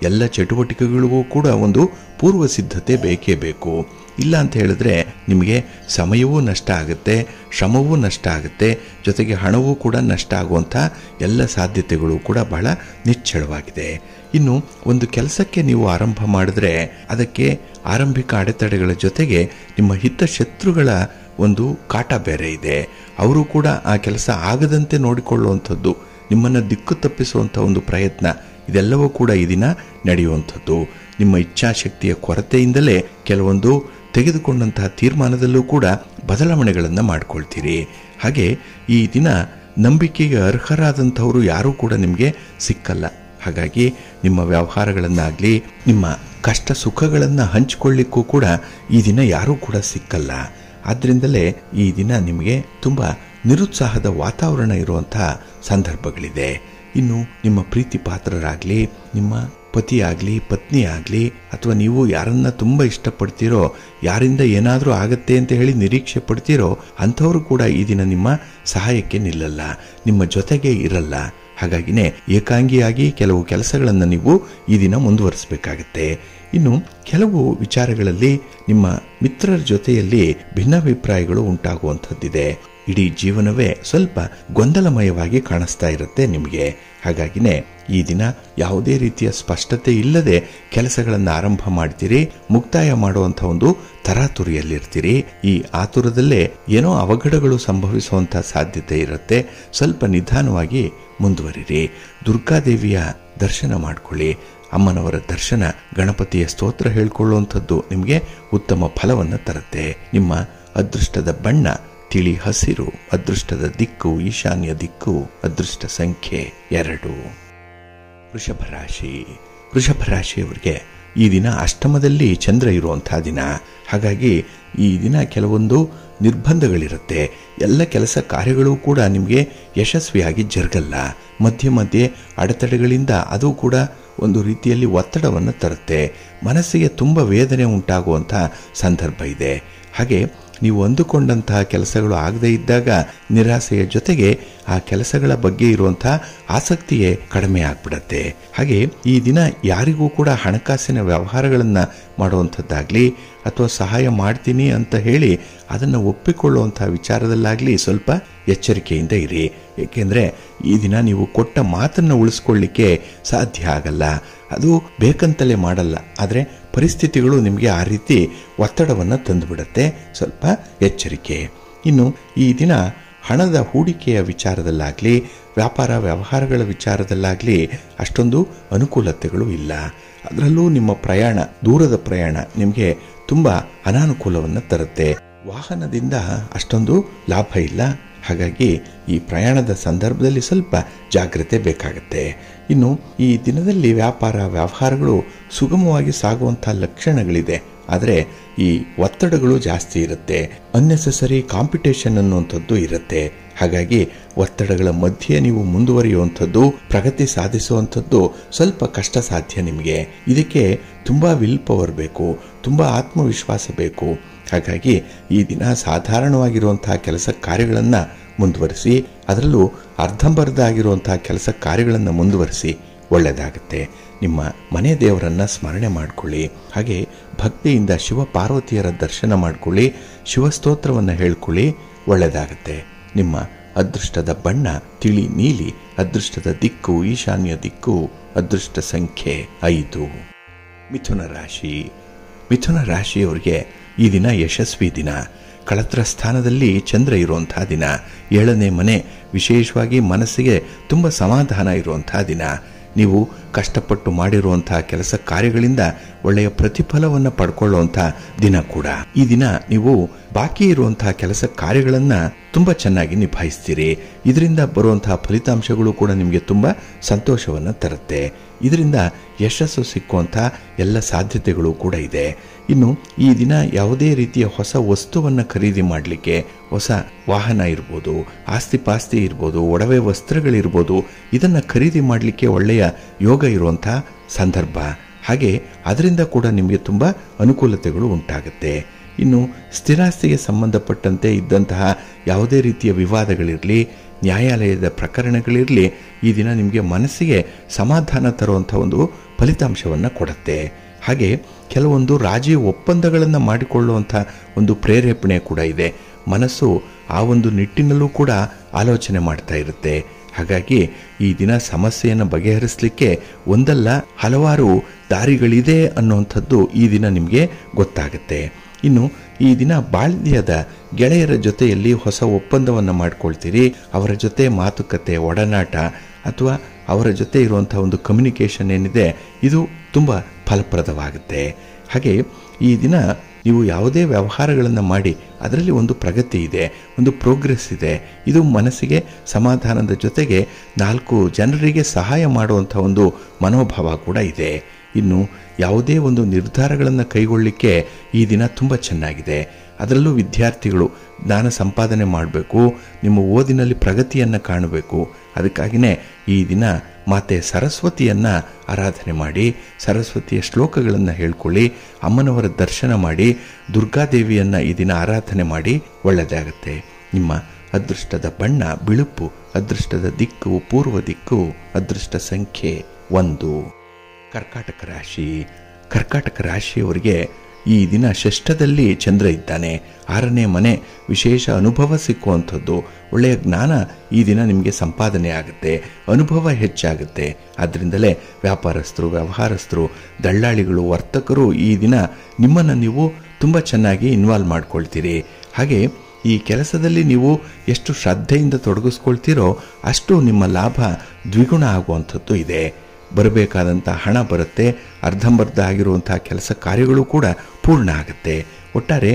ಎಲ್ಲ ಚಟುವಟಿಕೆಗಳಿಗೂ ಕೂಡ ಒಂದು ಪೂರ್ವ ಸಿದ್ಧತೆ ಬೇಕೇ ಬೇಕು. ಇಲ್ಲ ಅಂತ ಹೇಳಿದ್ರೆ ನಿಮಗೆ ಸಮಯವೂ ನಷ್ಟ ಆಗುತ್ತೆ, ಶ್ರಮವೂ ನಷ್ಟ ಆಗುತ್ತೆ, ಜೊತೆಗೆ ಹಣವೂ ಕೂಡ ನಷ್ಟ ಆಗುವಂಥ ಎಲ್ಲ ಸಾಧ್ಯತೆಗಳು ಕೂಡ ಬಹಳ ನಿಚ್ಚಳವಾಗಿದೆ. ಇನ್ನು ಒಂದು ಕೆಲಸಕ್ಕೆ ನೀವು ಆರಂಭ ಮಾಡಿದ್ರೆ ಅದಕ್ಕೆ ಆರಂಭಿಕ ಅಡೆತಡೆಗಳ ಜೊತೆಗೆ ನಿಮ್ಮ ಹಿತಶತ್ರುಗಳ ಒಂದು ಕಾಟ ಬೇರೆ ಇದೆ. ಅವರು ಕೂಡ ಆ ಕೆಲಸ ಆಗದಂತೆ ನೋಡಿಕೊಳ್ಳುವಂಥದ್ದು, ನಿಮ್ಮನ್ನು ದಿಕ್ಕು ತಪ್ಪಿಸುವಂಥ ಒಂದು ಪ್ರಯತ್ನ, ಇದೆಲ್ಲವೂ ಕೂಡ ಈ ದಿನ ನಡೆಯುವಂಥದ್ದು. ನಿಮ್ಮ ಇಚ್ಛಾಶಕ್ತಿಯ ಕೊರತೆಯಿಂದಲೇ ಕೆಲವೊಂದು ತೆಗೆದುಕೊಂಡಂತಹ ತೀರ್ಮಾನದಲ್ಲೂ ಕೂಡ ಬದಲಾವಣೆಗಳನ್ನು ಮಾಡಿಕೊಳ್ತೀರಿ. ಹಾಗೆ ಈ ದಿನ ನಂಬಿಕೆಗೆ ಅರ್ಹರಾದಂಥವರು ಯಾರೂ ಕೂಡ ನಿಮಗೆ ಸಿಕ್ಕಲ್ಲ. ಹಾಗಾಗಿ ನಿಮ್ಮ ವ್ಯವಹಾರಗಳನ್ನಾಗಲಿ ನಿಮ್ಮ ಕಷ್ಟ ಸುಖಗಳನ್ನು ಹಂಚಿಕೊಳ್ಳಿಕ್ಕೂ ಕೂಡ ಈ ದಿನ ಯಾರೂ ಕೂಡ ಸಿಕ್ಕಲ್ಲ. ಆದ್ದರಿಂದಲೇ ಈ ದಿನ ನಿಮಗೆ ತುಂಬ ನಿರುತ್ಸಾಹದ ವಾತಾವರಣ ಇರುವಂತಹ ಸಂದರ್ಭಗಳಿದೆ. ಇನ್ನು ನಿಮ್ಮ ಪ್ರೀತಿ ಪಾತ್ರರಾಗಲಿ, ನಿಮ್ಮ ಪತಿಯಾಗಲಿ, ಪತ್ನಿ ಆಗಲಿ, ಅಥವಾ ನೀವು ಯಾರನ್ನ ತುಂಬ ಇಷ್ಟಪಡ್ತೀರೋ, ಯಾರಿಂದ ಏನಾದರೂ ಆಗತ್ತೆ ಅಂತ ಹೇಳಿ ನಿರೀಕ್ಷೆ ಪಡ್ತೀರೋ ಅಂಥವರು ಕೂಡ ಈ ದಿನ ನಿಮ್ಮ ಸಹಾಯಕ್ಕೆ ನಿಲ್ಲಲ್ಲ, ನಿಮ್ಮ ಜೊತೆಗೆ ಇರಲ್ಲ. ಹಾಗಾಗಿನೇ ಏಕಾಂಗಿಯಾಗಿ ಕೆಲವು ಕೆಲಸಗಳನ್ನು ನೀವು ಈ ದಿನ ಮುಂದುವರಿಸಬೇಕಾಗತ್ತೆ. ಇನ್ನು ಕೆಲವು ವಿಚಾರಗಳಲ್ಲಿ ನಿಮ್ಮ ಮಿತ್ರರ ಜೊತೆಯಲ್ಲಿ ಭಿನ್ನಾಭಿಪ್ರಾಯಗಳು ಉಂಟಾಗುವಂಥದ್ದಿದೆ. ಇಡೀ ಜೀವನವೇ ಸ್ವಲ್ಪ ಗೊಂದಲಮಯವಾಗಿ ಕಾಣಿಸ್ತಾ ಇರುತ್ತೆ ನಿಮಗೆ. ಹಾಗಾಗಿನೇ ಈ ದಿನ ಯಾವುದೇ ರೀತಿಯ ಸ್ಪಷ್ಟತೆ ಇಲ್ಲದೆ ಕೆಲಸಗಳನ್ನು ಆರಂಭ ಮಾಡ್ತೀರಿ, ಮುಕ್ತಾಯ ಮಾಡುವಂಥ ಒಂದು ತರಾತುರಿಯಲ್ಲಿರ್ತೀರಿ. ಈ ಆತುರದಲ್ಲೇ ಏನೋ ಅವಘಡಗಳು ಸಂಭವಿಸುವಂಥ ಸಾಧ್ಯತೆ ಇರುತ್ತೆ. ಸ್ವಲ್ಪ ನಿಧಾನವಾಗಿ ಮುಂದುವರಿರಿ. ದುರ್ಗಾದೇವಿಯ ದರ್ಶನ ಮಾಡ್ಕೊಳ್ಳಿ. ಅಮ್ಮನವರ ದರ್ಶನ, ಗಣಪತಿಯ ಸ್ತೋತ್ರ ಹೇಳ್ಕೊಳ್ಳುವಂಥದ್ದು ನಿಮಗೆ ಉತ್ತಮ ಫಲವನ್ನು ತರುತ್ತೆ. ನಿಮ್ಮ ಅದೃಷ್ಟದ ಬಣ್ಣ ತಿಳಿ ಹಸಿರು, ಅದೃಷ್ಟದ ದಿಕ್ಕು ಈಶಾನ್ಯ ದಿಕ್ಕು, ಅದೃಷ್ಟ ಸಂಖ್ಯೆ 2. ವೃಷಭ ರಾಶಿಯವರಿಗೆ ಈ ದಿನ ಅಷ್ಟಮದಲ್ಲಿ ಚಂದ್ರ ಇರುವಂತಹ ದಿನ. ಹಾಗಾಗಿ ಈ ದಿನ ಕೆಲವೊಂದು ನಿರ್ಬಂಧಗಳಿರುತ್ತೆ. ಎಲ್ಲ ಕೆಲಸ ಕಾರ್ಯಗಳು ಕೂಡ ನಿಮಗೆ ಯಶಸ್ವಿಯಾಗಿ ಜರುಗಲ್ಲ. ಮಧ್ಯೆ ಅಡೆತಡೆಗಳಿಂದ ಅದು ಕೂಡ ಒಂದು ರೀತಿಯಲ್ಲಿ ಒತ್ತಡವನ್ನು ತರುತ್ತೆ. ಮನಸ್ಸಿಗೆ ತುಂಬ ವೇದನೆ ಉಂಟಾಗುವಂಥ ಸಂದರ್ಭ ಇದೆ. ಹಾಗೆ ನೀವು ಅಂದುಕೊಂಡಂತಹ ಕೆಲಸಗಳು ಆಗದೇ ಇದ್ದಾಗ ನಿರಾಸೆಯ ಜೊತೆಗೆ ಆ ಕೆಲಸಗಳ ಬಗ್ಗೆ ಇರುವಂತಹ ಆಸಕ್ತಿಯೇ ಕಡಿಮೆ ಆಗ್ಬಿಡತ್ತೆ. ಹಾಗೆ ಈ ದಿನ ಯಾರಿಗೂ ಕೂಡ ಹಣಕಾಸಿನ ವ್ಯವಹಾರಗಳನ್ನ ಮಾಡುವಂಥದ್ದಾಗ್ಲಿ ಅಥವಾ ಸಹಾಯ ಮಾಡ್ತೀನಿ ಅಂತ ಹೇಳಿ ಅದನ್ನು ಒಪ್ಪಿಕೊಳ್ಳುವಂತಹ ವಿಚಾರದಲ್ಲಾಗ್ಲಿ ಸ್ವಲ್ಪ ಎಚ್ಚರಿಕೆಯಿಂದ ಇರಿ. ಏಕೆಂದ್ರೆ ಈ ದಿನ ನೀವು ಕೊಟ್ಟ ಮಾತನ್ನು ಉಳಿಸ್ಕೊಳ್ಳಿಕ್ಕೆ ಸಾಧ್ಯ ಆಗಲ್ಲ. ಅದು ಬೇಕಂತಲೇ ಮಾಡಲ್ಲ, ಆದರೆ ಪರಿಸ್ಥಿತಿಗಳು ನಿಮಗೆ ಆ ರೀತಿ ಒತ್ತಡವನ್ನು ತಂದುಬಿಡತ್ತೆ. ಸ್ವಲ್ಪ ಎಚ್ಚರಿಕೆ. ಇನ್ನು ಈ ದಿನ ಹಣದ ಹೂಡಿಕೆಯ ವಿಚಾರದಲ್ಲಾಗಲಿ ವ್ಯಾಪಾರ ವ್ಯವಹಾರಗಳ ವಿಚಾರದಲ್ಲಾಗಲಿ ಅಷ್ಟೊಂದು ಅನುಕೂಲತೆಗಳು ಇಲ್ಲ. ಅದರಲ್ಲೂ ನಿಮ್ಮ ಪ್ರಯಾಣ, ದೂರದ ಪ್ರಯಾಣ ನಿಮಗೆ ತುಂಬ ಅನಾನುಕೂಲವನ್ನು ತರುತ್ತೆ. ವಾಹನದಿಂದ ಅಷ್ಟೊಂದು ಲಾಭ ಇಲ್ಲ. ಹಾಗಾಗಿ ಈ ಪ್ರಯಾಣದ ಸಂದರ್ಭದಲ್ಲಿ ಸ್ವಲ್ಪ ಜಾಗ್ರತೆ ಬೇಕಾಗುತ್ತೆ. ಇನ್ನು ಈ ದಿನದಲ್ಲಿ ವ್ಯಾಪಾರ ವ್ಯವಹಾರಗಳು ಸುಗಮವಾಗಿ ಸಾಗುವಂಥ ಲಕ್ಷಣಗಳಿದೆ. ಆದರೆ ಈ ಒತ್ತಡಗಳು ಜಾಸ್ತಿ ಇರುತ್ತೆ. ಅನ್ನೆಸೆಸರಿ ಕಾಂಪಿಟೇಷನ್ ಅನ್ನುವಂಥದ್ದು ಇರುತ್ತೆ. ಹಾಗಾಗಿ ಒತ್ತಡಗಳ ಮಧ್ಯೆ ನೀವು ಮುಂದುವರಿಯುವಂಥದ್ದು, ಪ್ರಗತಿ ಸಾಧಿಸುವಂಥದ್ದು ಸ್ವಲ್ಪ ಕಷ್ಟ ಸಾಧ್ಯ ನಿಮಗೆ. ಇದಕ್ಕೆ ತುಂಬ ವಿಲ್ ಪವರ್ ಬೇಕು, ತುಂಬ ಆತ್ಮವಿಶ್ವಾಸ ಬೇಕು. ಹಾಗಾಗಿ ಈ ದಿನ ಸಾಧಾರಣವಾಗಿರುವಂತಹ ಕೆಲಸ ಕಾರ್ಯಗಳನ್ನು ಮುಂದುವರಿಸಿ, ಅದರಲ್ಲೂ ಅರ್ಧಂಬರ್ಧ ಆಗಿರುವಂತಹ ಕೆಲಸ ಕಾರ್ಯಗಳನ್ನು ಮುಂದುವರಿಸಿ ಒಳ್ಳೆಯದಾಗುತ್ತೆ. ನಿಮ್ಮ ಮನೆ ದೇವರನ್ನ ಸ್ಮರಣೆ ಮಾಡಿಕೊಳ್ಳಿ. ಹಾಗೆ ಭಕ್ತಿಯಿಂದ ಶಿವ ಪಾರ್ವತಿಯರ ದರ್ಶನ ಮಾಡಿಕೊಳ್ಳಿ. ಶಿವಸ್ತೋತ್ರವನ್ನು ಹೇಳ್ಕೊಳ್ಳಿ, ಒಳ್ಳೆಯದಾಗುತ್ತೆ. ನಿಮ್ಮ ಅದೃಷ್ಟದ ಬಣ್ಣ ತಿಳಿ ನೀಲಿ, ಅದೃಷ್ಟದ ದಿಕ್ಕು ಈಶಾನ್ಯ ದಿಕ್ಕು, ಅದೃಷ್ಟ ಸಂಖ್ಯೆ 5. ಮಿಥುನ ರಾಶಿ. ಮಿಥುನ ರಾಶಿಯವರಿಗೆ ಈ ದಿನ ಯಶಸ್ವಿ ದಿನ. ಕಳತ್ರ ಸ್ಥಾನದಲ್ಲಿ ಚಂದ್ರ ಇರುವಂತಹ ದಿನ. 7ನೇ ಮನೆ, ವಿಶೇಷವಾಗಿ ಮನಸ್ಸಿಗೆ ತುಂಬ ಸಮಾಧಾನ ಇರುವಂತಹ ದಿನ. ನೀವು ಕಷ್ಟಪಟ್ಟು ಮಾಡಿರುವಂತಹ ಕೆಲಸ ಕಾರ್ಯಗಳಿಂದ ಒಳ್ಳೆಯ ಪ್ರತಿಫಲವನ್ನು ಪಡ್ಕೊಳ್ಳುವಂಥ ದಿನ ಕೂಡ. ಈ ದಿನ ನೀವು ಬಾಕಿ ಇರುವಂತಹ ಕೆಲಸ ಕಾರ್ಯಗಳನ್ನು ತುಂಬ ಚೆನ್ನಾಗಿ ನಿಭಾಯಿಸ್ತೀರಿ. ಇದರಿಂದ ಬರುವಂತಹ ಫಲಿತಾಂಶಗಳು ಕೂಡ ನಿಮಗೆ ತುಂಬ ಸಂತೋಷವನ್ನು ತರುತ್ತೆ. ಇದರಿಂದ ಯಶಸ್ಸು ಸಿಕ್ಕುವಂಥ ಎಲ್ಲ ಸಾಧ್ಯತೆಗಳು ಕೂಡ ಇದೆ. ಇನ್ನು ಈ ದಿನ ಯಾವುದೇ ರೀತಿಯ ಹೊಸ ವಸ್ತುವನ್ನು ಖರೀದಿ ಮಾಡಲಿಕ್ಕೆ, ಹೊಸ ವಾಹನ ಇರ್ಬೋದು, ಆಸ್ತಿ ಪಾಸ್ತಿ ಇರ್ಬೋದು, ಒಡವೆ ವಸ್ತ್ರಗಳಿರ್ಬೋದು, ಇದನ್ನು ಖರೀದಿ ಮಾಡಲಿಕ್ಕೆ ಒಳ್ಳೆಯ ಯೋಗ ಇರುವಂಥ ಸಂದರ್ಭ. ಹಾಗೆ ಅದರಿಂದ ಕೂಡ ನಿಮಗೆ ತುಂಬ ಅನುಕೂಲತೆಗಳು ಉಂಟಾಗುತ್ತೆ. ಇನ್ನು ಸ್ಥಿರಾಸ್ತಿಗೆ ಸಂಬಂಧಪಟ್ಟಂತೆ ಇದ್ದಂತಹ ಯಾವುದೇ ರೀತಿಯ ವಿವಾದಗಳಿರಲಿ, ನ್ಯಾಯಾಲಯದ ಪ್ರಕರಣಗಳಿರಲಿ, ಈ ದಿನ ನಿಮಗೆ ಮನಸ್ಸಿಗೆ ಸಮಾಧಾನ ತರುವಂಥ ಒಂದು ಫಲಿತಾಂಶವನ್ನು ಕೊಡುತ್ತೆ. ಹಾಗೆ ಕೆಲವೊಂದು ರಾಜಿ ಒಪ್ಪಂದಗಳನ್ನು ಮಾಡಿಕೊಳ್ಳುವಂಥ ಒಂದು ಪ್ರೇರೇಪಣೆ ಕೂಡ ಇದೆ. ಮನಸ್ಸು ಆ ಒಂದು ನಿಟ್ಟಿನಲ್ಲೂ ಕೂಡ ಆಲೋಚನೆ ಮಾಡ್ತಾ ಇರುತ್ತೆ. ಹಾಗಾಗಿ ಈ ದಿನ ಸಮಸ್ಯೆಯನ್ನು ಬಗೆಹರಿಸಲಿಕ್ಕೆ ಒಂದಲ್ಲ ಹಲವಾರು ದಾರಿಗಳಿದೆ ಅನ್ನುವಂಥದ್ದು ಈ ದಿನ ನಿಮಗೆ ಗೊತ್ತಾಗುತ್ತೆ. ಇನ್ನು ಈ ದಿನ ಬಾಲ್ಯದ ಗೆಳೆಯರ ಜೊತೆಯಲ್ಲಿ ಹೊಸ ಒಪ್ಪಂದವನ್ನು ಮಾಡ್ಕೊಳ್ತೀರಿ. ಅವರ ಜೊತೆ ಮಾತುಕತೆ, ಒಡನಾಟ ಅಥವಾ ಅವರ ಜೊತೆ ಇರುವಂಥ ಒಂದು ಕಮ್ಯುನಿಕೇಷನ್ ಏನಿದೆ, ಇದು ತುಂಬ ಫಲಪ್ರದವಾಗುತ್ತೆ. ಹಾಗೆ ಈ ದಿನ ನೀವು ಯಾವುದೇ ವ್ಯವಹಾರಗಳನ್ನು ಮಾಡಿ ಅದರಲ್ಲಿ ಒಂದು ಪ್ರಗತಿ ಇದೆ, ಒಂದು ಪ್ರೋಗ್ರೆಸ್ ಇದೆ. ಇದು ಮನಸ್ಸಿಗೆ ಸಮಾಧಾನದ ಜೊತೆಗೆ 4 ಜನರಿಗೆ ಸಹಾಯ ಮಾಡುವಂಥ ಒಂದು ಮನೋಭಾವ ಕೂಡ ಇದೆ. ಇನ್ನು ಯಾವುದೇ ಒಂದು ನಿರ್ಧಾರಗಳನ್ನು ಕೈಗೊಳ್ಳಲಿಕ್ಕೆ ಈ ದಿನ ತುಂಬ ಚೆನ್ನಾಗಿದೆ. ಅದರಲ್ಲೂ ವಿದ್ಯಾರ್ಥಿಗಳು ಜ್ಞಾನ ಸಂಪಾದನೆ ಮಾಡಬೇಕು, ನಿಮ್ಮ ಓದಿನಲ್ಲಿ ಪ್ರಗತಿಯನ್ನು ಕಾಣಬೇಕು. ಅದಕ್ಕಾಗಿಯೇ ಈ ದಿನ ಮಾತೆ ಸರಸ್ವತಿಯನ್ನು ಆರಾಧನೆ ಮಾಡಿ, ಸರಸ್ವತಿಯ ಶ್ಲೋಕಗಳನ್ನು ಹೇಳ್ಕೊಳ್ಳಿ, ಅಮ್ಮನವರ ದರ್ಶನ ಮಾಡಿ, ದುರ್ಗಾದೇವಿಯನ್ನು ಈ ದಿನ ಆರಾಧನೆ ಮಾಡಿ, ಒಳ್ಳೆಯದಾಗುತ್ತೆ. ನಿಮ್ಮ ಅದೃಷ್ಟದ ಬಣ್ಣ ಬಿಳುಪು, ಅದೃಷ್ಟದ ದಿಕ್ಕು ಪೂರ್ವ ದಿಕ್ಕು, ಅದೃಷ್ಟ ಸಂಖ್ಯೆ 1. ಕರ್ಕಾಟಕ ರಾಶಿ. ಕರ್ಕಾಟಕ ರಾಶಿಯವರಿಗೆ ಈ ದಿನ ಷಷ್ಠದಲ್ಲಿ ಚಂದ್ರ ಇದ್ದಾನೆ. 6ನೇ ಮನೆ, ವಿಶೇಷ ಅನುಭವ ಸಿಕ್ಕುವಂಥದ್ದು, ಒಳ್ಳೆಯ ಜ್ಞಾನ ಈ ದಿನ ನಿಮಗೆ ಸಂಪಾದನೆ ಆಗುತ್ತೆ, ಅನುಭವ ಹೆಚ್ಚಾಗುತ್ತೆ. ಆದ್ದರಿಂದಲೇ ವ್ಯಾಪಾರಸ್ಥರು, ವ್ಯವಹಾರಸ್ಥರು, ದಳ್ಳಾಳಿಗಳು, ವರ್ತಕರು ಈ ದಿನ ನಿಮ್ಮನ್ನು ನೀವು ತುಂಬ ಚೆನ್ನಾಗಿ ಇನ್ವಾಲ್ವ್ ಮಾಡ್ಕೊಳ್ತೀರಿ. ಹಾಗೆ ಈ ಕೆಲಸದಲ್ಲಿ ನೀವು ಎಷ್ಟು ಶ್ರದ್ಧೆಯಿಂದ ತೊಡಗಿಸ್ಕೊಳ್ತೀರೋ ಅಷ್ಟು ನಿಮ್ಮ ಲಾಭ ದ್ವಿಗುಣ ಆಗುವಂಥದ್ದು ಇದೆ. ಬರಬೇಕಾದಂಥ ಹಣ ಬರುತ್ತೆ. ಅರ್ಧಂಬರ್ಧ ಆಗಿರುವಂಥ ಕೆಲಸ ಕಾರ್ಯಗಳು ಕೂಡ ಪೂರ್ಣ ಆಗುತ್ತೆ. ಒಟ್ಟಾರೆ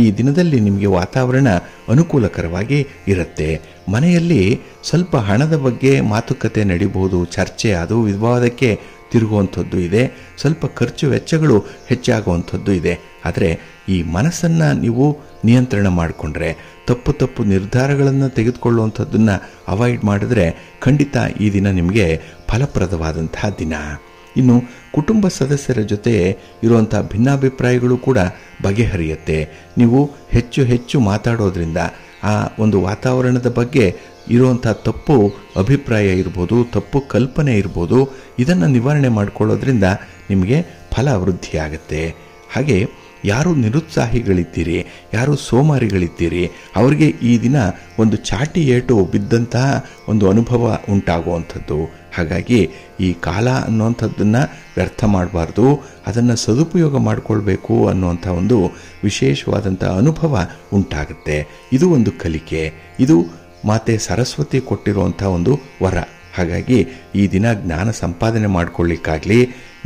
ಈ ದಿನದಲ್ಲಿ ನಿಮಗೆ ವಾತಾವರಣ ಅನುಕೂಲಕರವಾಗಿ ಇರುತ್ತೆ. ಮನೆಯಲ್ಲಿ ಸ್ವಲ್ಪ ಹಣದ ಬಗ್ಗೆ ಮಾತುಕತೆ ನಡೀಬಹುದು, ಚರ್ಚೆ, ಅದು ವಿವಾದಕ್ಕೆ ತಿರುಗುವಂಥದ್ದು ಇದೆ. ಸ್ವಲ್ಪ ಖರ್ಚು ವೆಚ್ಚಗಳು ಹೆಚ್ಚಾಗುವಂಥದ್ದು ಇದೆ. ಆದರೆ ಈ ಮನಸ್ಸನ್ನು ನೀವು ನಿಯಂತ್ರಣ ಮಾಡಿಕೊಂಡ್ರೆ, ತಪ್ಪು ನಿರ್ಧಾರಗಳನ್ನು ತೆಗೆದುಕೊಳ್ಳುವಂಥದ್ದನ್ನು ಅವಾಯ್ಡ್ ಮಾಡಿದ್ರೆ ಖಂಡಿತ ಈ ದಿನ ನಿಮಗೆ ಫಲಪ್ರದವಾದಂತಹ ದಿನ. ಇನ್ನು ಕುಟುಂಬ ಸದಸ್ಯರ ಜೊತೆ ಇರುವಂಥ ಭಿನ್ನಾಭಿಪ್ರಾಯಗಳು ಕೂಡ ಬಗೆಹರಿಯುತ್ತೆ. ನೀವು ಹೆಚ್ಚು ಹೆಚ್ಚು ಮಾತಾಡೋದ್ರಿಂದ ಆ ಒಂದು ವಾತಾವರಣದ ಬಗ್ಗೆ ಇರುವಂಥ ತಪ್ಪು ಅಭಿಪ್ರಾಯ ಇರ್ಬೋದು, ತಪ್ಪು ಕಲ್ಪನೆ ಇರ್ಬೋದು, ಇದನ್ನು ನಿವಾರಣೆ ಮಾಡಿಕೊಳ್ಳೋದ್ರಿಂದ ನಿಮಗೆ ಫಲ ವೃದ್ಧಿಯಾಗುತ್ತೆ. ಹಾಗೆ ಯಾರು ನಿರುತ್ಸಾಹಿಗಳಿದ್ದೀರಿ, ಯಾರು ಸೋಮಾರಿಗಳಿದ್ದೀರಿ, ಅವರಿಗೆ ಈ ದಿನ ಒಂದು ಚಾಟಿ ಏಟು ಬಿದ್ದಂತಹ ಒಂದು ಅನುಭವ ಉಂಟಾಗುವಂಥದ್ದು. ಹಾಗಾಗಿ ಈ ಕಾಲ ಅನ್ನುವಂಥದ್ದನ್ನು ವ್ಯರ್ಥ ಮಾಡಬಾರ್ದು, ಅದನ್ನು ಸದುಪಯೋಗ ಮಾಡಿಕೊಳ್ಬೇಕು ಅನ್ನುವಂಥ ಒಂದು ವಿಶೇಷವಾದಂಥ ಅನುಭವ ಉಂಟಾಗುತ್ತೆ. ಇದು ಒಂದು ಕಲಿಕೆ, ಇದು ಮಾತೆ ಸರಸ್ವತಿ ಕೊಟ್ಟಿರುವಂಥ ಒಂದು ವರ. ಹಾಗಾಗಿ ಈ ದಿನ ಜ್ಞಾನ ಸಂಪಾದನೆ ಮಾಡಿಕೊಳ್ಳಿಕ್ಕಾಗಲಿ,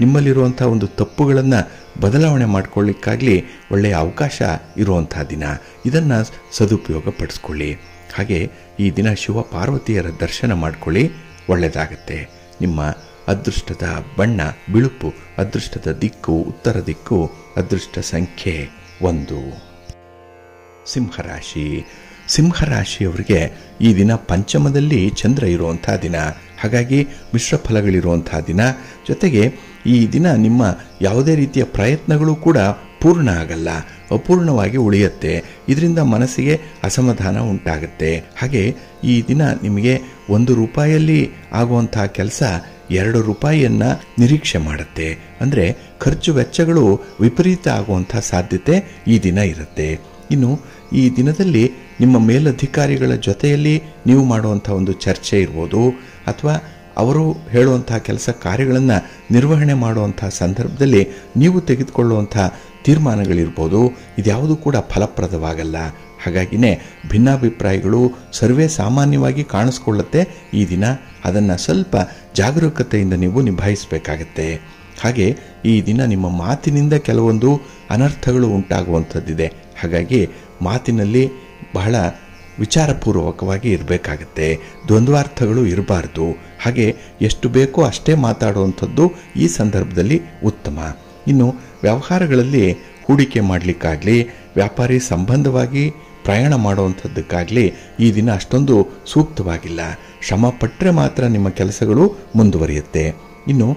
ನಿಮ್ಮಲ್ಲಿರುವಂಥ ಒಂದು ತಪ್ಪುಗಳನ್ನು ಬದಲಾವಣೆ ಮಾಡಿಕೊಳ್ಳಿಕ್ಕಾಗಲಿ ಒಳ್ಳೆಯ ಅವಕಾಶ ಇರುವಂಥ ದಿನ. ಇದನ್ನು ಸದುಪಯೋಗ ಪಡಿಸ್ಕೊಳ್ಳಿ. ಹಾಗೆ ಈ ದಿನ ಶಿವ ಪಾರ್ವತಿಯರ ದರ್ಶನ ಮಾಡಿಕೊಳ್ಳಿ, ಒಳ್ಳೆಯದಾಗತ್ತೆ. ನಿಮ್ಮ ಅದೃಷ್ಟದ ಬಣ್ಣ ಬಿಳುಪು, ಅದೃಷ್ಟದ ದಿಕ್ಕು ಉತ್ತರ ದಿಕ್ಕು, ಅದೃಷ್ಟ ಸಂಖ್ಯೆ 1. ಸಿಂಹರಾಶಿ. ಸಿಂಹರಾಶಿಯವರಿಗೆ ಈ ದಿನ ಪಂಚಮದಲ್ಲಿ ಚಂದ್ರ ಇರುವಂಥ ದಿನ. ಹಾಗಾಗಿ ಮಿಶ್ರ ಫಲಗಳಿರುವಂಥ ದಿನ. ಜೊತೆಗೆ ಈ ದಿನ ನಿಮ್ಮ ಯಾವುದೇ ರೀತಿಯ ಪ್ರಯತ್ನಗಳು ಕೂಡ ಪೂರ್ಣ ಆಗಲ್ಲ, ಅಪೂರ್ಣವಾಗಿ ಉಳಿಯುತ್ತೆ. ಇದರಿಂದ ಮನಸ್ಸಿಗೆ ಅಸಮಾಧಾನ ಉಂಟಾಗುತ್ತೆ. ಹಾಗೆ ಈ ದಿನ ನಿಮಗೆ 1 ರೂಪಾಯಲ್ಲಿ ಆಗುವಂಥ ಕೆಲಸ 2 ರೂಪಾಯಿಯನ್ನು ನಿರೀಕ್ಷೆ ಮಾಡುತ್ತೆ. ಅಂದರೆ ಖರ್ಚು ವೆಚ್ಚಗಳು ವಿಪರೀತ ಆಗುವಂಥ ಸಾಧ್ಯತೆ ಈ ದಿನ ಇರುತ್ತೆ. ಇನ್ನು ಈ ದಿನದಲ್ಲಿ ನಿಮ್ಮ ಮೇಲಧಿಕಾರಿಗಳ ಜೊತೆಯಲ್ಲಿ ನೀವು ಮಾಡುವಂಥ ಒಂದು ಚರ್ಚೆ ಇರ್ಬೋದು, ಅಥವಾ ಅವರು ಹೇಳುವಂಥ ಕೆಲಸ ಕಾರ್ಯಗಳನ್ನು ನಿರ್ವಹಣೆ ಮಾಡುವಂಥ ಸಂದರ್ಭದಲ್ಲಿ ನೀವು ತೆಗೆದುಕೊಳ್ಳುವಂಥ ತೀರ್ಮಾನಗಳಿರ್ಬೋದು, ಇದ್ಯಾವುದು ಕೂಡ ಫಲಪ್ರದವಾಗಲ್ಲ. ಹಾಗಾಗಿನೇ ಭಿನ್ನಾಭಿಪ್ರಾಯಗಳು ಸರ್ವೇ ಸಾಮಾನ್ಯವಾಗಿ ಕಾಣಿಸ್ಕೊಳ್ಳುತ್ತೆ ಈ ದಿನ. ಅದನ್ನು ಸ್ವಲ್ಪ ಜಾಗರೂಕತೆಯಿಂದ ನೀವು ನಿಭಾಯಿಸಬೇಕಾಗತ್ತೆ. ಹಾಗೆ ಈ ದಿನ ನಿಮ್ಮ ಮಾತಿನಿಂದ ಕೆಲವೊಂದು ಅನರ್ಥಗಳು ಉಂಟಾಗುವಂಥದ್ದಿದೆ. ಹಾಗಾಗಿ ಮಾತಿನಲ್ಲಿ ಬಹಳ ವಿಚಾರಪೂರ್ವಕವಾಗಿ ಇರಬೇಕಾಗತ್ತೆ. ದ್ವಂದ್ವಾರ್ಥಗಳು ಇರಬಾರ್ದು. ಹಾಗೆ ಎಷ್ಟು ಬೇಕೋ ಅಷ್ಟೇ ಮಾತಾಡುವಂಥದ್ದು ಈ ಸಂದರ್ಭದಲ್ಲಿ ಉತ್ತಮ. ಇನ್ನು ವ್ಯವಹಾರಗಳಲ್ಲಿ ಹೂಡಿಕೆ ಮಾಡಲಿಕ್ಕಾಗಲಿ, ವ್ಯಾಪಾರಿ ಸಂಬಂಧವಾಗಿ ಪ್ರಯಾಣ ಮಾಡುವಂಥದ್ದಕ್ಕಾಗಲಿ ಈ ದಿನ ಅಷ್ಟೊಂದು ಸೂಕ್ತವಾಗಿಲ್ಲ. ಶ್ರಮ ಪಟ್ಟರೆ ಮಾತ್ರ ನಿಮ್ಮ ಕೆಲಸಗಳು ಮುಂದುವರಿಯುತ್ತೆ. ಇನ್ನು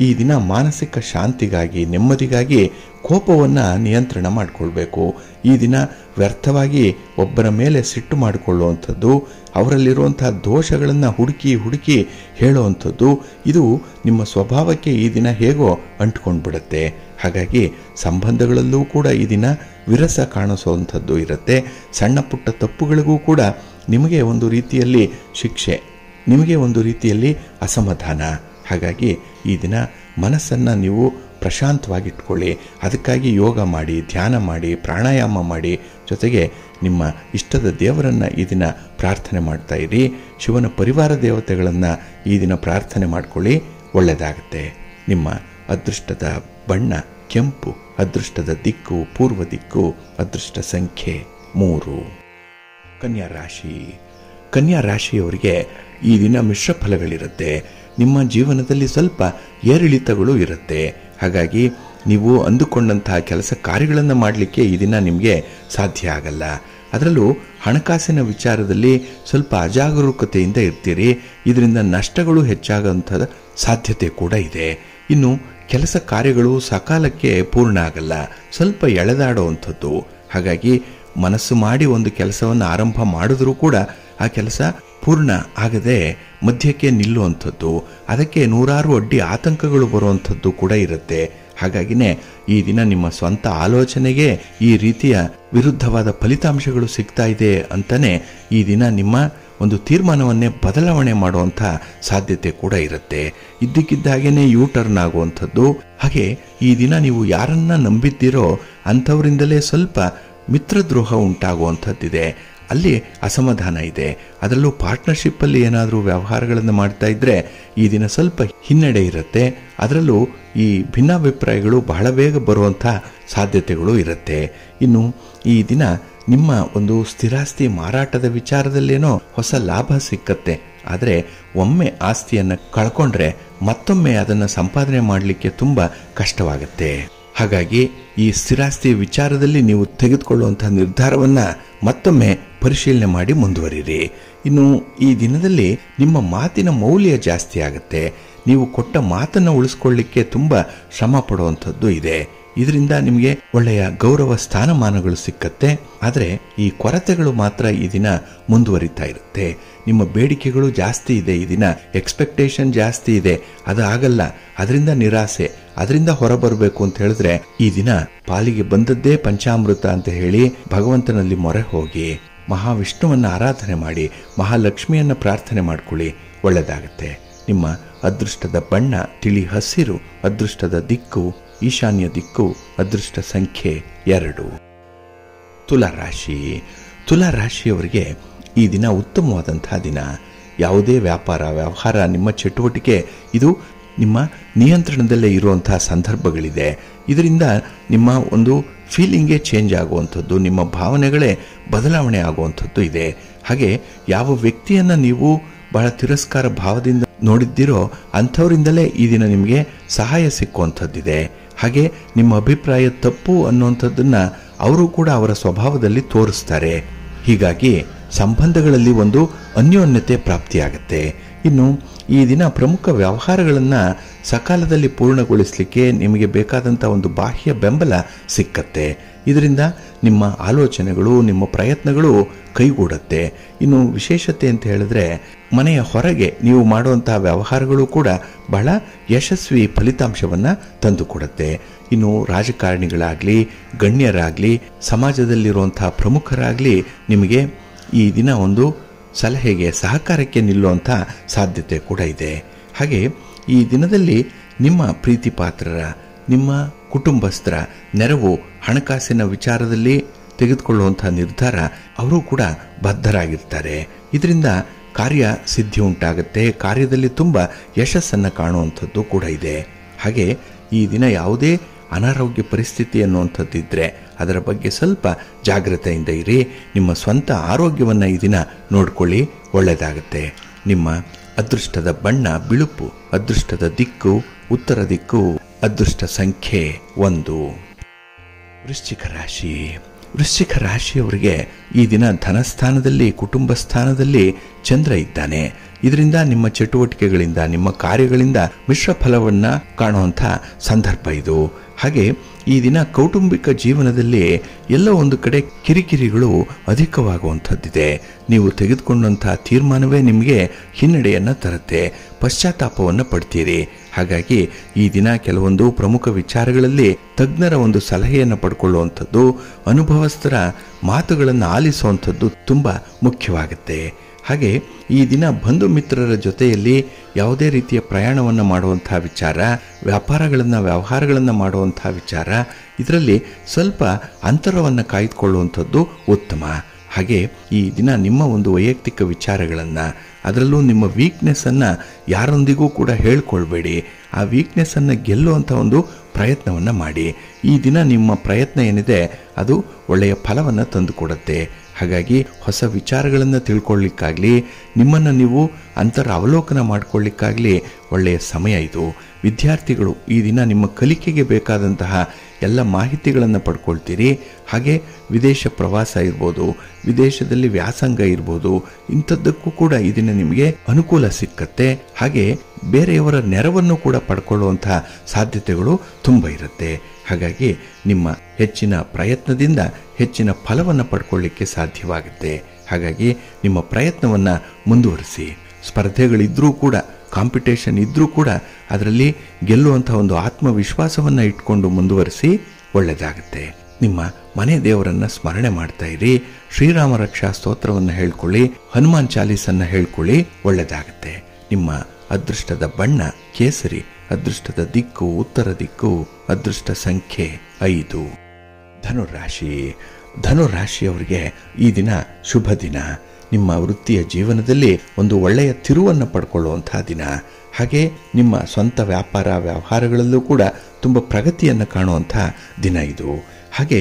ಈ ದಿನ ಮಾನಸಿಕ ಶಾಂತಿಗಾಗಿ, ನೆಮ್ಮದಿಗಾಗಿ ಕೋಪವನ್ನು ನಿಯಂತ್ರಣ ಮಾಡಿಕೊಳ್ಬೇಕು. ಈ ದಿನ ವ್ಯರ್ಥವಾಗಿ ಒಬ್ಬರ ಮೇಲೆ ಸಿಟ್ಟು ಮಾಡಿಕೊಳ್ಳುವಂಥದ್ದು, ಅವರಲ್ಲಿರುವಂಥ ದೋಷಗಳನ್ನು ಹುಡುಕಿ ಹೇಳುವಂಥದ್ದು, ಇದು ನಿಮ್ಮ ಸ್ವಭಾವಕ್ಕೆ ಈ ದಿನ ಹೇಗೋ ಅಂಟ್ಕೊಂಡು ಬಿಡುತ್ತೆ. ಹಾಗಾಗಿ ಸಂಬಂಧಗಳಲ್ಲೂ ಕೂಡ ಈ ದಿನ ವಿರಸ ಕಾಣಿಸುವಂಥದ್ದು ಇರುತ್ತೆ. ಸಣ್ಣ ಪುಟ್ಟ ತಪ್ಪುಗಳಿಗೂ ಕೂಡ ನಿಮಗೆ ಒಂದು ರೀತಿಯಲ್ಲಿ ಶಿಕ್ಷೆ, ನಿಮಗೆ ಒಂದು ರೀತಿಯಲ್ಲಿ ಅಸಮಾಧಾನ. ಹಾಗಾಗಿ ಈ ದಿನ ಮನಸ್ಸನ್ನು ನೀವು ಪ್ರಶಾಂತವಾಗಿಟ್ಕೊಳ್ಳಿ. ಅದಕ್ಕಾಗಿ ಯೋಗ ಮಾಡಿ, ಧ್ಯಾನ ಮಾಡಿ, ಪ್ರಾಣಾಯಾಮ ಮಾಡಿ, ಜೊತೆಗೆ ನಿಮ್ಮ ಇಷ್ಟದ ದೇವರನ್ನು ಈ ದಿನ ಪ್ರಾರ್ಥನೆ ಮಾಡ್ತಾ ಇರಿ. ಶಿವನ ಪರಿವಾರ ದೇವತೆಗಳನ್ನು ಈ ದಿನ ಪ್ರಾರ್ಥನೆ ಮಾಡಿಕೊಳ್ಳಿ, ಒಳ್ಳೆಯದಾಗುತ್ತೆ. ನಿಮ್ಮ ಅದೃಷ್ಟದ ಬಣ್ಣ ಕೆಂಪು, ಅದೃಷ್ಟದ ದಿಕ್ಕು ಪೂರ್ವ ದಿಕ್ಕು, ಅದೃಷ್ಟ ಸಂಖ್ಯೆ 3. ಕನ್ಯಾ ರಾಶಿ. ಕನ್ಯಾ ರಾಶಿಯವರಿಗೆ ಈ ದಿನ ಮಿಶ್ರ ಫಲಗಳಿರುತ್ತೆ. ನಿಮ್ಮ ಜೀವನದಲ್ಲಿ ಸ್ವಲ್ಪ ಏರಿಳಿತಗಳು ಇರುತ್ತೆ. ಹಾಗಾಗಿ ನೀವು ಅಂದುಕೊಂಡಂತಹ ಕೆಲಸ ಕಾರ್ಯಗಳನ್ನು ಮಾಡಲಿಕ್ಕೆ ಈ ದಿನ ನಿಮಗೆ ಸಾಧ್ಯ ಆಗಲ್ಲ. ಅದರಲ್ಲೂ ಹಣಕಾಸಿನ ವಿಚಾರದಲ್ಲಿ ಸ್ವಲ್ಪ ಅಜಾಗರೂಕತೆಯಿಂದ ಇರ್ತೀರಿ. ಇದರಿಂದ ನಷ್ಟಗಳು ಹೆಚ್ಚಾಗುವಂಥ ಸಾಧ್ಯತೆ ಕೂಡ ಇದೆ. ಇನ್ನು ಕೆಲಸ ಕಾರ್ಯಗಳು ಸಕಾಲಕ್ಕೆ ಪೂರ್ಣ ಆಗಲ್ಲ, ಸ್ವಲ್ಪ ಎಳೆದಾಡುವಂಥದ್ದು. ಹಾಗಾಗಿ ಮನಸ್ಸು ಮಾಡಿ ಒಂದು ಕೆಲಸವನ್ನು ಆರಂಭ ಮಾಡಿದ್ರೂ ಕೂಡ ಆ ಕೆಲಸ ಪೂರ್ಣ ಆಗದೆ ಮಧ್ಯಕ್ಕೆ ನಿಲ್ಲುವಂಥದ್ದು, ಅದಕ್ಕೆ ನೂರಾರು ಅಡ್ಡಿ ಆತಂಕಗಳು ಬರುವಂಥದ್ದು ಕೂಡ ಇರುತ್ತೆ. ಹಾಗಾಗಿನೇ ಈ ದಿನ ನಿಮ್ಮ ಸ್ವಂತ ಆಲೋಚನೆಗೆ ಈ ರೀತಿಯ ವಿರುದ್ಧವಾದ ಫಲಿತಾಂಶಗಳು ಸಿಗ್ತಾ ಇದೆ ಅಂತಾನೆ ಈ ದಿನ ನಿಮ್ಮ ಒಂದು ತೀರ್ಮಾನವನ್ನೇ ಬದಲಾವಣೆ ಮಾಡುವಂಥ ಸಾಧ್ಯತೆ ಕೂಡ ಇರುತ್ತೆ. ಇದ್ದಕ್ಕಿದ್ದಾಗೇನೆ ಯೂ ಟರ್ನ್ ಆಗುವಂಥದ್ದು. ಹಾಗೆ ಈ ದಿನ ನೀವು ಯಾರನ್ನ ನಂಬಿದ್ದೀರೋ ಅಂಥವರಿಂದಲೇ ಸ್ವಲ್ಪ ಮಿತ್ರದ್ರೋಹ ಉಂಟಾಗುವಂಥದ್ದಿದೆ. ಅಲ್ಲಿ ಅಸಮಾಧಾನ ಇದೆ. ಅದರಲ್ಲೂ ಪಾರ್ಟ್ನರ್ಶಿಪ್ಪಲ್ಲಿ ಏನಾದರೂ ವ್ಯವಹಾರಗಳನ್ನು ಮಾಡ್ತಾ ಇದ್ದರೆ ಈ ದಿನ ಸ್ವಲ್ಪ ಹಿನ್ನಡೆ ಇರುತ್ತೆ. ಅದರಲ್ಲೂ ಈ ಭಿನ್ನಾಭಿಪ್ರಾಯಗಳು ಬಹಳ ಬೇಗ ಬರುವಂಥ ಸಾಧ್ಯತೆಗಳು ಇರುತ್ತೆ. ಇನ್ನು ಈ ದಿನ ನಿಮ್ಮ ಒಂದು ಸ್ಥಿರಾಸ್ತಿ ಮಾರಾಟದ ವಿಚಾರದಲ್ಲೇನೋ ಹೊಸ ಲಾಭ ಸಿಕ್ಕತ್ತೆ. ಆದರೆ ಒಮ್ಮೆ ಆಸ್ತಿಯನ್ನು ಕಳ್ಕೊಂಡ್ರೆ ಮತ್ತೊಮ್ಮೆ ಅದನ್ನು ಸಂಪಾದನೆ ಮಾಡಲಿಕ್ಕೆ ತುಂಬ ಕಷ್ಟವಾಗುತ್ತೆ. ಹಾಗಾಗಿ ಈ ಸ್ಥಿರಾಸ್ತಿ ವಿಚಾರದಲ್ಲಿ ನೀವು ತೆಗೆದುಕೊಳ್ಳುವಂಥ ನಿರ್ಧಾರವನ್ನು ಮತ್ತೊಮ್ಮೆ ಪರಿಶೀಲನೆ ಮಾಡಿ ಮುಂದುವರಿರಿ. ಇನ್ನು ಈ ದಿನದಲ್ಲಿ ನಿಮ್ಮ ಮಾತಿನ ಮೌಲ್ಯ ಜಾಸ್ತಿ ಆಗುತ್ತೆ. ನೀವು ಕೊಟ್ಟ ಮಾತನ್ನು ಉಳಿಸ್ಕೊಳ್ಳಿಕ್ಕೆ ತುಂಬ ಶ್ರಮ ಪಡುವಂಥದ್ದು ಇದೆ. ಇದರಿಂದ ನಿಮಗೆ ಒಳ್ಳೆಯ ಗೌರವ ಸ್ಥಾನಮಾನಗಳು ಸಿಕ್ಕತ್ತೆ. ಆದರೆ ಈ ಕೊರತೆಗಳು ಮಾತ್ರ ಈ ದಿನ ಮುಂದುವರಿತಾ ಇರುತ್ತೆ. ನಿಮ್ಮ ಬೇಡಿಕೆಗಳು ಜಾಸ್ತಿ ಇದೆ, ಈ ದಿನ ಎಕ್ಸ್ಪೆಕ್ಟೇಷನ್ ಜಾಸ್ತಿ ಇದೆ, ಅದು ಆಗಲ್ಲ, ಅದರಿಂದ ನಿರಾಸೆ, ಅದರಿಂದ ಹೊರಬರಬೇಕು ಅಂತ ಹೇಳಿದ್ರೆ ಈ ದಿನ ಪಾಲಿಗೆ ಬಂದದ್ದೇ ಪಂಚಾಮೃತ ಅಂತ ಹೇಳಿ ಭಗವಂತನಲ್ಲಿ ಮೊರೆ ಹೋಗಿ ಮಹಾವಿಷ್ಣುವನ್ನ ಆರಾಧನೆ ಮಾಡಿ ಮಹಾಲಕ್ಷ್ಮಿಯನ್ನ ಪ್ರಾರ್ಥನೆ ಮಾಡ್ಕೊಳ್ಳಿ, ಒಳ್ಳೆದಾಗತ್ತೆ. ನಿಮ್ಮ ಅದೃಷ್ಟದ ಬಣ್ಣ ತಿಳಿ ಹಸಿರು, ಅದೃಷ್ಟದ ದಿಕ್ಕು ಈಶಾನ್ಯ ದಿಕ್ಕು, ಅದೃಷ್ಟ ಸಂಖ್ಯೆ 2. ತುಲಾರಾಶಿ. ತುಲಾರಾಶಿಯವರಿಗೆ ಈ ದಿನ ಉತ್ತಮವಾದಂತಹ ದಿನ. ಯಾವುದೇ ವ್ಯಾಪಾರ ವ್ಯವಹಾರ ನಿಮ್ಮ ಚಟುವಟಿಕೆ ಇದು ನಿಮ್ಮ ನಿಯಂತ್ರಣದಲ್ಲೇ ಇರುವಂತಹ ಸಂದರ್ಭಗಳಿದೆ. ಇದರಿಂದ ನಿಮ್ಮ ಒಂದು ಫೀಲಿಂಗೇ ಚೇಂಜ್ ಆಗುವಂಥದ್ದು, ನಿಮ್ಮ ಭಾವನೆಗಳೇ ಬದಲಾವಣೆ ಆಗುವಂಥದ್ದು ಇದೆ. ಹಾಗೆ ಯಾವ ವ್ಯಕ್ತಿಯನ್ನು ನೀವು ಬಹಳ ತಿರಸ್ಕಾರ ಭಾವದಿಂದ ನೋಡಿದ್ದೀರೋ ಅಂಥವರಿಂದಲೇ ಈ ದಿನ ನಿಮಗೆ ಸಹಾಯ ಸಿಕ್ಕುವಂಥದ್ದಿದೆ. ಹಾಗೆ ನಿಮ್ಮ ಅಭಿಪ್ರಾಯ ತಪ್ಪು ಅನ್ನುವಂಥದ್ದನ್ನ ಅವರು ಕೂಡ ಅವರ ಸ್ವಭಾವದಲ್ಲಿ ತೋರಿಸ್ತಾರೆ. ಹೀಗಾಗಿ ಸಂಬಂಧಗಳಲ್ಲಿ ಒಂದು ಅನ್ಯೋನ್ಯತೆ ಪ್ರಾಪ್ತಿಯಾಗತ್ತೆ. ಇನ್ನು ಈ ದಿನ ಪ್ರಮುಖ ವ್ಯವಹಾರಗಳನ್ನು ಸಕಾಲದಲ್ಲಿ ಪೂರ್ಣಗೊಳಿಸಲಿಕ್ಕೆ ನಿಮಗೆ ಬೇಕಾದಂಥ ಒಂದು ಬಾಹ್ಯ ಬೆಂಬಲ ಸಿಕ್ಕತ್ತೆ. ಇದರಿಂದ ನಿಮ್ಮ ಆಲೋಚನೆಗಳು, ನಿಮ್ಮ ಪ್ರಯತ್ನಗಳು ಕೈಗೂಡತ್ತೆ. ಇನ್ನು ವಿಶೇಷತೆ ಅಂತ ಹೇಳಿದ್ರೆ ಮನೆಯ ಹೊರಗೆ ನೀವು ಮಾಡುವಂತಹ ವ್ಯವಹಾರಗಳು ಕೂಡ ಬಹಳ ಯಶಸ್ವಿ ಫಲಿತಾಂಶವನ್ನು ತಂದುಕೊಡುತ್ತೆ. ಇನ್ನು ರಾಜಕಾರಣಿಗಳಾಗಲಿ, ಗಣ್ಯರಾಗಲಿ, ಸಮಾಜದಲ್ಲಿರುವಂತಹ ಪ್ರಮುಖರಾಗಲಿ ನಿಮಗೆ ಈ ದಿನ ಒಂದು ಸಲಹೆಗೆ ಸಹಕಾರಕ್ಕೆ ನಿಲ್ಲುವಂಥ ಸಾಧ್ಯತೆ ಕೂಡ ಇದೆ. ಹಾಗೆ ಈ ದಿನದಲ್ಲಿ ನಿಮ್ಮ ಪ್ರೀತಿ ಪಾತ್ರರ, ನಿಮ್ಮ ಕುಟುಂಬಸ್ಥರ ನೆರವು, ಹಣಕಾಸಿನ ವಿಚಾರದಲ್ಲಿ ತೆಗೆದುಕೊಳ್ಳುವಂಥ ನಿರ್ಧಾರ ಅವರು ಕೂಡ ಬದ್ಧರಾಗಿರ್ತಾರೆ. ಇದರಿಂದ ಕಾರ್ಯ ಸಿದ್ಧಿ ಉಂಟಾಗುತ್ತೆ. ಕಾರ್ಯದಲ್ಲಿ ತುಂಬ ಯಶಸ್ಸನ್ನು ಕಾಣುವಂಥದ್ದು ಕೂಡ ಇದೆ. ಹಾಗೆ ಈ ದಿನ ಯಾವುದೇ ಅನಾರೋಗ್ಯ ಪರಿಸ್ಥಿತಿ ಅನ್ನುವಂಥದ್ದಿದ್ರೆ ಅದರ ಬಗ್ಗೆ ಸ್ವಲ್ಪ ಜಾಗ್ರತೆಯಿಂದ ಇರಿ. ನಿಮ್ಮ ಸ್ವಂತ ಆರೋಗ್ಯವನ್ನು ಈ ದಿನ ನೋಡ್ಕೊಳ್ಳಿ, ಒಳ್ಳೆಯದಾಗುತ್ತೆ. ನಿಮ್ಮ ಅದೃಷ್ಟದ ಬಣ್ಣ ಬಿಳುಪು, ಅದೃಷ್ಟದ ದಿಕ್ಕು ಉತ್ತರ ದಿಕ್ಕು, ಅದೃಷ್ಟ ಸಂಖ್ಯೆ 1. ವೃಶ್ಚಿಕ ರಾಶಿ. ವೃಶ್ಚಿಕ ರಾಶಿಯವರಿಗೆ ಈ ದಿನ ಧನಸ್ಥಾನದಲ್ಲಿ, ಕುಟುಂಬ ಸ್ಥಾನದಲ್ಲಿ ಚಂದ್ರ ಇದ್ದಾನೆ. ಇದರಿಂದ ನಿಮ್ಮ ಚಟುವಟಿಕೆಗಳಿಂದ, ನಿಮ್ಮ ಕಾರ್ಯಗಳಿಂದ ಮಿಶ್ರ ಫಲವನ್ನ ಕಾಣುವಂಥ ಸಂದರ್ಭ ಇದು. ಹಾಗೆ ಈ ದಿನ ಕೌಟುಂಬಿಕ ಜೀವನದಲ್ಲಿ ಎಲ್ಲ ಒಂದು ಕಡೆ ಕಿರಿಕಿರಿಗಳು ಅಧಿಕವಾಗುವಂಥದ್ದಿದೆ. ನೀವು ತೆಗೆದುಕೊಂಡಂತಹ ತೀರ್ಮಾನವೇ ನಿಮಗೆ ಹಿನ್ನಡೆಯನ್ನು ತರುತ್ತೆ, ಪಶ್ಚಾತ್ತಾಪವನ್ನು ಪಡ್ತೀರಿ. ಹಾಗಾಗಿ ಈ ದಿನ ಕೆಲವೊಂದು ಪ್ರಮುಖ ವಿಚಾರಗಳಲ್ಲಿ ತಜ್ಞರ ಒಂದು ಸಲಹೆಯನ್ನು ಪಡ್ಕೊಳ್ಳುವಂಥದ್ದು, ಅನುಭವಸ್ಥರ ಮಾತುಗಳನ್ನು ಆಲಿಸುವಂಥದ್ದು ತುಂಬ ಮುಖ್ಯವಾಗುತ್ತೆ. ಹಾಗೆ ಈ ದಿನ ಬಂಧು ಮಿತ್ರರ ಜೊತೆಯಲ್ಲಿ ಯಾವುದೇ ರೀತಿಯ ಪ್ರಯಾಣವನ್ನು ಮಾಡುವಂತಹ ವಿಚಾರ, ವ್ಯವಹಾರಗಳನ್ನು ಮಾಡುವಂತಹ ವಿಚಾರ, ಇದರಲ್ಲಿ ಸ್ವಲ್ಪ ಅಂತರವನ್ನು ಕಾಯ್ದುಕೊಳ್ಳುವಂಥದ್ದು ಉತ್ತಮ. ಹಾಗೆ ಈ ದಿನ ನಿಮ್ಮ ಒಂದು ವೈಯಕ್ತಿಕ ವಿಚಾರಗಳನ್ನು, ಅದರಲ್ಲೂ ನಿಮ್ಮ ವೀಕ್ನೆಸ್ಸನ್ನು ಯಾರೊಂದಿಗೂ ಕೂಡ ಹೇಳ್ಕೊಳ್ಬೇಡಿ. ಆ ವೀಕ್ನೆಸ್ಸನ್ನು ಗೆಲ್ಲುವಂಥ ಒಂದು ಪ್ರಯತ್ನವನ್ನು ಮಾಡಿ. ಈ ದಿನ ನಿಮ್ಮ ಪ್ರಯತ್ನ ಏನಿದೆ ಅದು ಒಳ್ಳೆಯ ಫಲವನ್ನು ತಂದುಕೊಡುತ್ತೆ. ಹಾಗಾಗಿ ಹೊಸ ವಿಚಾರಗಳನ್ನು ತಿಳ್ಕೊಳ್ಳಿಕ್ಕಾಗಲಿ, ನಿಮ್ಮನ್ನು ನೀವು ಅಂತರ ಅವಲೋಕನ ಮಾಡಿಕೊಳ್ಳಿಕ್ಕಾಗಲಿ ಒಳ್ಳೆಯ ಸಮಯ ಇದು. ವಿದ್ಯಾರ್ಥಿಗಳು ಈ ದಿನ ನಿಮ್ಮ ಕಲಿಕೆಗೆ ಬೇಕಾದಂತಹ ಎಲ್ಲ ಮಾಹಿತಿಗಳನ್ನು ಪಡ್ಕೊಳ್ತೀರಿ. ಹಾಗೆ ವಿದೇಶ ಪ್ರವಾಸ ಇರ್ಬೋದು, ವಿದೇಶದಲ್ಲಿ ವ್ಯಾಸಂಗ ಇರ್ಬೋದು, ಇಂಥದ್ದಕ್ಕೂ ಕೂಡ ಈ ದಿನ ನಿಮಗೆ ಅನುಕೂಲ ಸಿಕ್ಕತ್ತೆ. ಹಾಗೆ ಬೇರೆಯವರ ನೆರವನ್ನು ಕೂಡ ಪಡ್ಕೊಳ್ಳುವಂತಹ ಸಾಧ್ಯತೆಗಳು ತುಂಬ ಇರುತ್ತೆ. ಹಾಗಾಗಿ ನಿಮ್ಮ ಹೆಚ್ಚಿನ ಪ್ರಯತ್ನದಿಂದ ಹೆಚ್ಚಿನ ಫಲವನ್ನು ಪಡ್ಕೊಳ್ಳಿಕ್ಕೆ ಸಾಧ್ಯವಾಗುತ್ತೆ. ಹಾಗಾಗಿ ನಿಮ್ಮ ಪ್ರಯತ್ನವನ್ನು ಮುಂದುವರಿಸಿ. ಸ್ಪರ್ಧೆಗಳಿದ್ರೂ ಕೂಡ, ಕಾಂಪಿಟೇಷನ್ ಇದ್ರೂ ಕೂಡ ಅದರಲ್ಲಿ ಗೆಲ್ಲುವಂಥ ಒಂದು ಆತ್ಮವಿಶ್ವಾಸವನ್ನು ಇಟ್ಕೊಂಡು ಮುಂದುವರಿಸಿ, ಒಳ್ಳೆಯದಾಗುತ್ತೆ. ನಿಮ್ಮ ಮನೆ ದೇವರನ್ನು ಸ್ಮರಣೆ ಮಾಡ್ತಾ ಇರಿ. ಶ್ರೀರಾಮ ರಕ್ಷಾ ಸ್ತೋತ್ರವನ್ನು ಹೇಳ್ಕೊಳ್ಳಿ, ಹನುಮಾನ್ ಚಾಲೀಸನ್ನು ಹೇಳ್ಕೊಳ್ಳಿ, ಒಳ್ಳೆಯದಾಗುತ್ತೆ. ನಿಮ್ಮ ಅದೃಷ್ಟದ ಬಣ್ಣ ಕೇಸರಿ, ಅದೃಷ್ಟದ ದಿಕ್ಕು ಉತ್ತರ ದಿಕ್ಕು, ಅದೃಷ್ಟ ಸಂಖ್ಯೆ 5. ಧನುರಾಶಿ. ಧನುರಾಶಿಯವರಿಗೆ ಈ ದಿನ ಶುಭ ದಿನ. ನಿಮ್ಮ ವೃತ್ತಿಯ ಜೀವನದಲ್ಲಿ ಒಂದು ಒಳ್ಳೆಯ ತಿರುವನ್ನು ಪಡ್ಕೊಳ್ಳುವಂತಹ ದಿನ. ಹಾಗೆ ನಿಮ್ಮ ಸ್ವಂತ ವ್ಯಾಪಾರ ವ್ಯವಹಾರಗಳಲ್ಲೂ ಕೂಡ ತುಂಬ ಪ್ರಗತಿಯನ್ನು ಕಾಣುವಂಥ ದಿನ ಇದು. ಹಾಗೆ